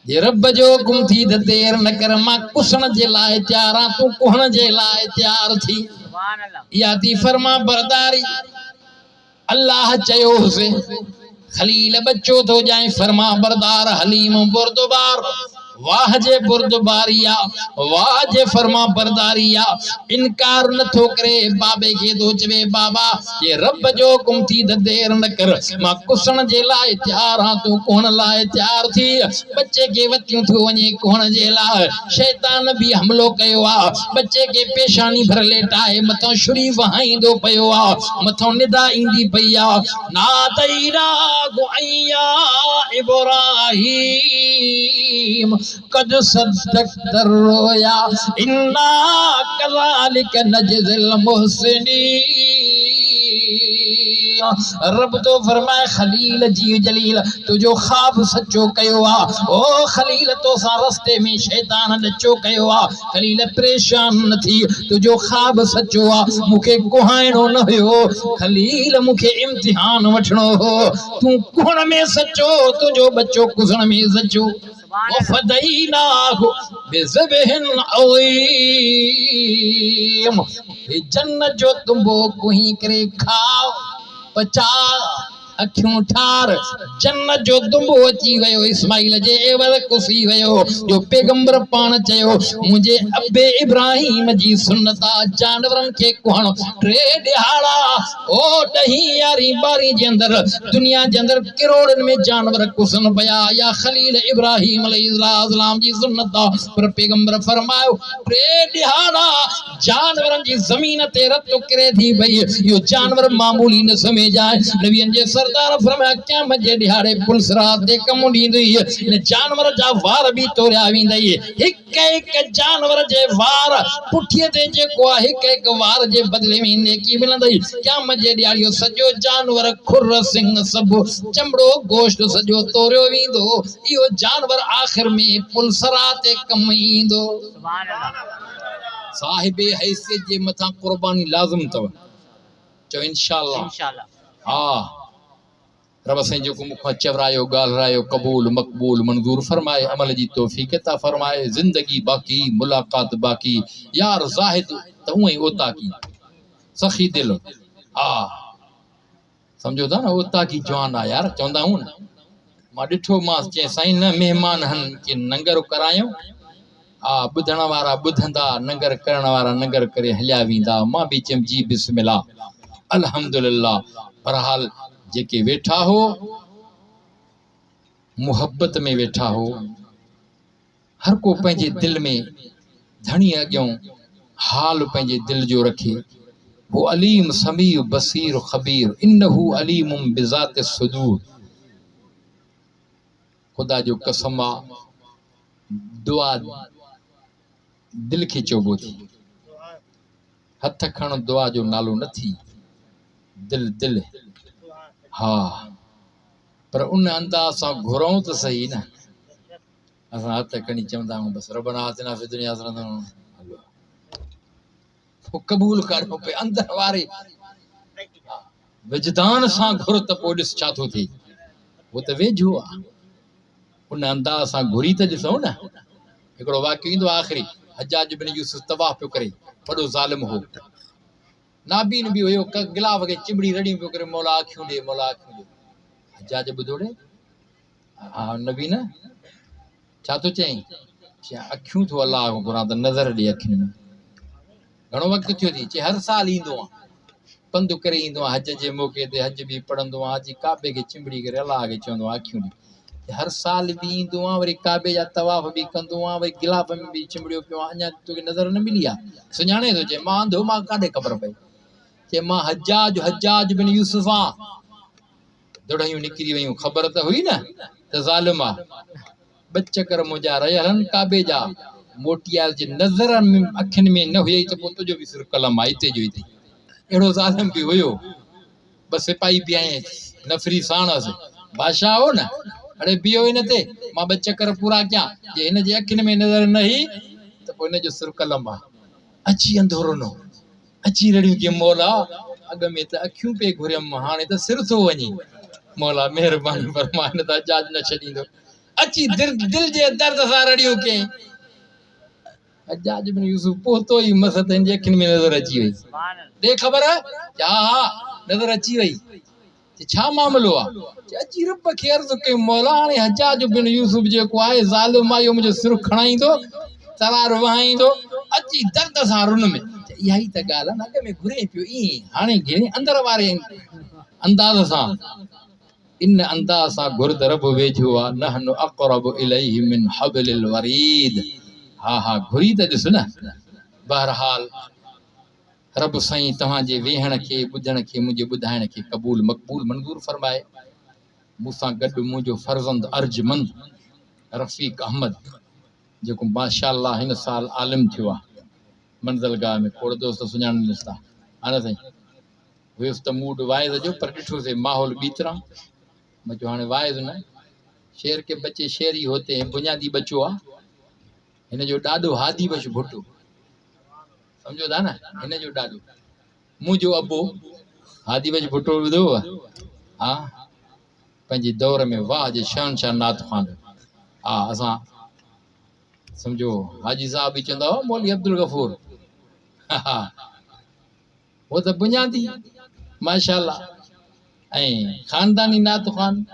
जे रब जो हुकुम थी त देर न कर, मां कुसण जे लाइ तयार आहियां, तूं कुहण जे लाइ तयार थी। सुभान अल्लाह। इहा थी फरमा बरदारी। अल्लाह चयोसि खलील बच्चो थो जाए, फरमा बरदार हलीम बुरदबार। वाह जे बुरदबारिया, वाह जे फरमा बरदारिया, इनकार न थो करे। बाबे के थो चवे, बाबा ये रब जो हुकुम थी त देर न कर, मां कुसण जे लाइ तयार हां, तूं कुहण लाइ तयार थी। बच्चे के वतियूं थो वञे कुहण जे लाइ, शैतान भी हमलो कयो आहे। बच्चे के पेशानी भर लेटाए मथों छुरी वहाईंदो पियो आहे, मथों निदा ईंदी पई आहे, नातईना गुअय्या इब्राहीम कद सद्दक़्त रोया इन्ना कज़ालिक नजज़िल मुहसिनीन। रब तो फरमाए खलील जी जलील तुझो ख्वाब सच्चो कयो आ। ओ खलील तो सा रस्ते में शैतान नचो कयो आ। खलील परेशान न थी, तुझो ख्वाब सच्चो आ। मुखे कुहाइणो न हुयो खलील, मुखे इम्तिहान वठणो हो। तू कुहण में सच्चो, तुझो बच्चो कुसण में सच्चो। वफ़दईनाहु बिज़िबहिन अज़ीम। जन्नत जो तुम्बो कुही करे खाओ, पचा अखियूं ठार जन्नत जो दुंबो अची वियो इस्माइल जे एवल कुसी वियो जो पैगंबर पाण चयो मुंहिंजे अबे इब्राहिम जी सुन्नता जानवरनि खे कुहण टे ॾिहाड़ा ओ ॾहीं यारी 12 जे अंदरि दुनिया जे अंदरि करोड़नि में जानवर कुसन पिया या खलील इब्राहिम अलैहिस्सलाम जी सुन्नत पर पैगंबर फरमायो टे ॾिहाड़ा जानवरनि जी ज़मीन ते रत किरे थी भई इहो जानवर मामूली न समझाए नबियनि जे सरदार फरमाया क़यामत जे ॾिहाड़े पुलसरात ते कम ॾींदई इन जानवर जा वार बि तोड़िया वेंदई हिक हिक जानवर जे वार पुठीअ ते जेको आहे हिक हिक वार जे बदले में नेकी मिलंदई क़यामत जे ॾिहाड़े इहो सॼो जानवर खुर सिंह सभु चमड़ो गोश्त सॼो तोड़ियो वेंदो इहो जानवर आख़िर में पुलसरात ते कम ईंदो सुभान अल्लाह साहिब हैसियत जे मथां कुर्बानी लाज़िम अथव चओ इंशाअल्लाह हा रब साईं जेको मूंखां चवरायो ॻाल्हायो क़बूल मक़बूल मंज़ूर फरमाए अमल जी तौफ़ीक़ अता फरमाए ज़िंदगी बाक़ी मुलाक़ात बाक़ी यार ज़ाहिद त उअं ई ओता की सखी दिल हा सम्झो था न ओता की जवान आहे यार चवंदा आहियूं न मां ॾिठो मां चई साईं न महिमान हन के नंगर करायूं हा ॿुधण वारा ॿुधंदा नंगर करण वारा नंगर करे हलिया वेंदा मां बि चयमि जी बिस्मिल्लाह अल्हम्दुलिल्लाह बहरहाल जेके वेठा हो मुहब्बत में वेठा हो हर को पंहिंजे दिल में धणी अॻियों हाल पंहिंजे दिल जो रखे वो अलीम समीउ बसीर ख़बीर इन्नहु अलीमुम बिज़ाति सुदूर खुदा जो कसम आहे दुआ दिल खे चोबो थी हथ खण दुआ जो नालो न थी दिल दिल हा पर उन अंदाज़ सां घुरूं त सही न असां हथ खणी चवंदा आहियूं बसि रबना आतिना फी दुनिया हसनतन पोइ क़बूल करिणो पए अंदर वारे विजदान सां घुर त पोइ ॾिस छा थो थिए उहो त वेझो आहे उन अंदाज़ सां घुरी त ॾिसूं न हिकिड़ो वाक़ियो ईंदो आख़िरी हजाज बिन यूसुफ तबाह पियो करे वॾो ज़ालिम हो नाबीन बि हुयो गिलाफ खे चिमड़ी रड़ी पियो करे मौला अखियूं ॾे मौला अखियूं ॾे हजाज ॿुधो ॾे हा नबी न छा थो चईं अखियूं थो अलाह घुरां त नज़र ॾे अखियुनि में घणो वक़्तु थियो थी चए हर साल ईंदो आहे पंधु करे ईंदो आहे हज जे मौक़े ते हज बि पढ़ंदो आहे अची काबे खे चिमड़ी करे अलाह खे चवंदो आहे अखियूं ॾे हर साल बि ईंदो आहे वरी काबे जा तवाफ़ बि कंदो आहे वरी गिलाफ में बि चिमड़ियो पियो आहे अञा तोखे नज़र न मिली आहे सुञाणे थो चए मां अंधो मां काॾे ख़बर पई चए मां हजाज बिन यूसुफ आहे दड़ियूं निकिरी वियूं ख़बर त हुई न त ज़ालिम आहे ॿ चकर मुंहिंजा रहियल आहिनि काबे जा मोटी आयल जे नज़र अखियुनि में न हुई त पोइ तुंहिंजो बि सिर्फ़ु कलम आहे हिते जो हिते अहिड़ो ज़ालिम बि हुयो ॿ सिपाही बि आए नफ़री साणसि बादशाह हो न अड़े बीहो हिन ते मां 2 चकर पूरा कयां जे हिन जे अखियुनि में नज़र न हुई त पोइ हिन जो सिर्फ़ु कलम आहे अची अंधोरो न अची रड़ियूं की मौला अॻ में त अखियूं पे घुरियमि हाणे त सिर थो वञे मौला महिरबानी फरमा हिन त हजाज न छॾींदो अची दिल जे दर्द सां रड़ियूं कयईं हजाज बिन यूसुफ पहुतो ई मसत हिन जे अखियुनि में नज़र अची वई ॾे ख़बर हा हा नज़र अची वई छा मामलो आहे अची रब खे अर्ज़ु कयो मौला हाणे हजाज बिन यूसुफ जेको आहे ज़ालिम आहे मुंहिंजो सिर खणाईंदो तलवार वहाईंदो अची दर्द सां रुन में इहा ई त ॻाल्हि आहे न अॻ में घुरे पियो ईअं हाणे घेरे अंदर वारे अंदाज़ सां इन अंदाज़ सां घुर त रब वेझो आहे नहनु अक़रबु इलैहि मिन हब्लिल वरीद हा हा घुरी त ॾिस न बहरहाल रब साईं तव्हांजे वेहण खे ॿुधण खे मुंहिंजे ॿुधाइण खे क़बूल मक़बूल मंज़ूर फरमाए मूंसां गॾु मुंहिंजो फर्ज़ंद अर्जमंद रफ़ीक अहमद जेको माशाअल्लाह हिन साल आलिम थियो आहे मंज़िलगाह में खोड़ दोस्त सुञाणींदुसि था हाणे साईं हुयुसि त मूड वाइज़ जो पर ॾिठोसीं माहौल ॿी तरह मां चयो हाणे वाइज़ न शेर के बचे शेर ही होते हैं बुनियादी बचो आहे हिन जो ॾाॾो हादी बश भुट्टो सम्झो था न हिन जो ॾाॾो मुंहिंजो अबो हादी बश भुट्टो ॿुधो हा पंहिंजे दौर में वाह जे शहनशाह नात ख़ान हा असां सम्झो हाजी साहब बि चवंदा हुआ मौलवी अब्दुल गफ़ूर हा हो त बुनियादी माशाअल्लाह ऐं ख़ानदानी नात ख़ान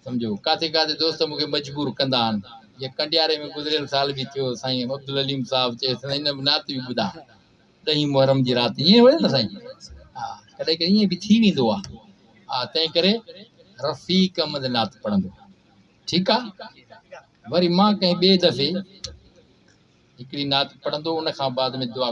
सम्झो काथे काथे दोस्त मूंखे मजबूर कंदा आहिनि। ये कंडियारे में गुज़रियल साल बि थियो साईं अब्दुल अलीम साहब चएसि हिन नात बि ॿुधा 10 मुहर्रम जी राति ईअं हुयो न साईं। हा कॾहिं कॾहिं ईअं बि थी वेंदो आहे। हा तंहिं करे रफ़ीक अहमद नात पढ़ंदो। ठीकु आहे। वरी मां कंहिं ॿिए दफ़े हिकिड़ी नात पढ़ंदो उन खां बाद में दुआ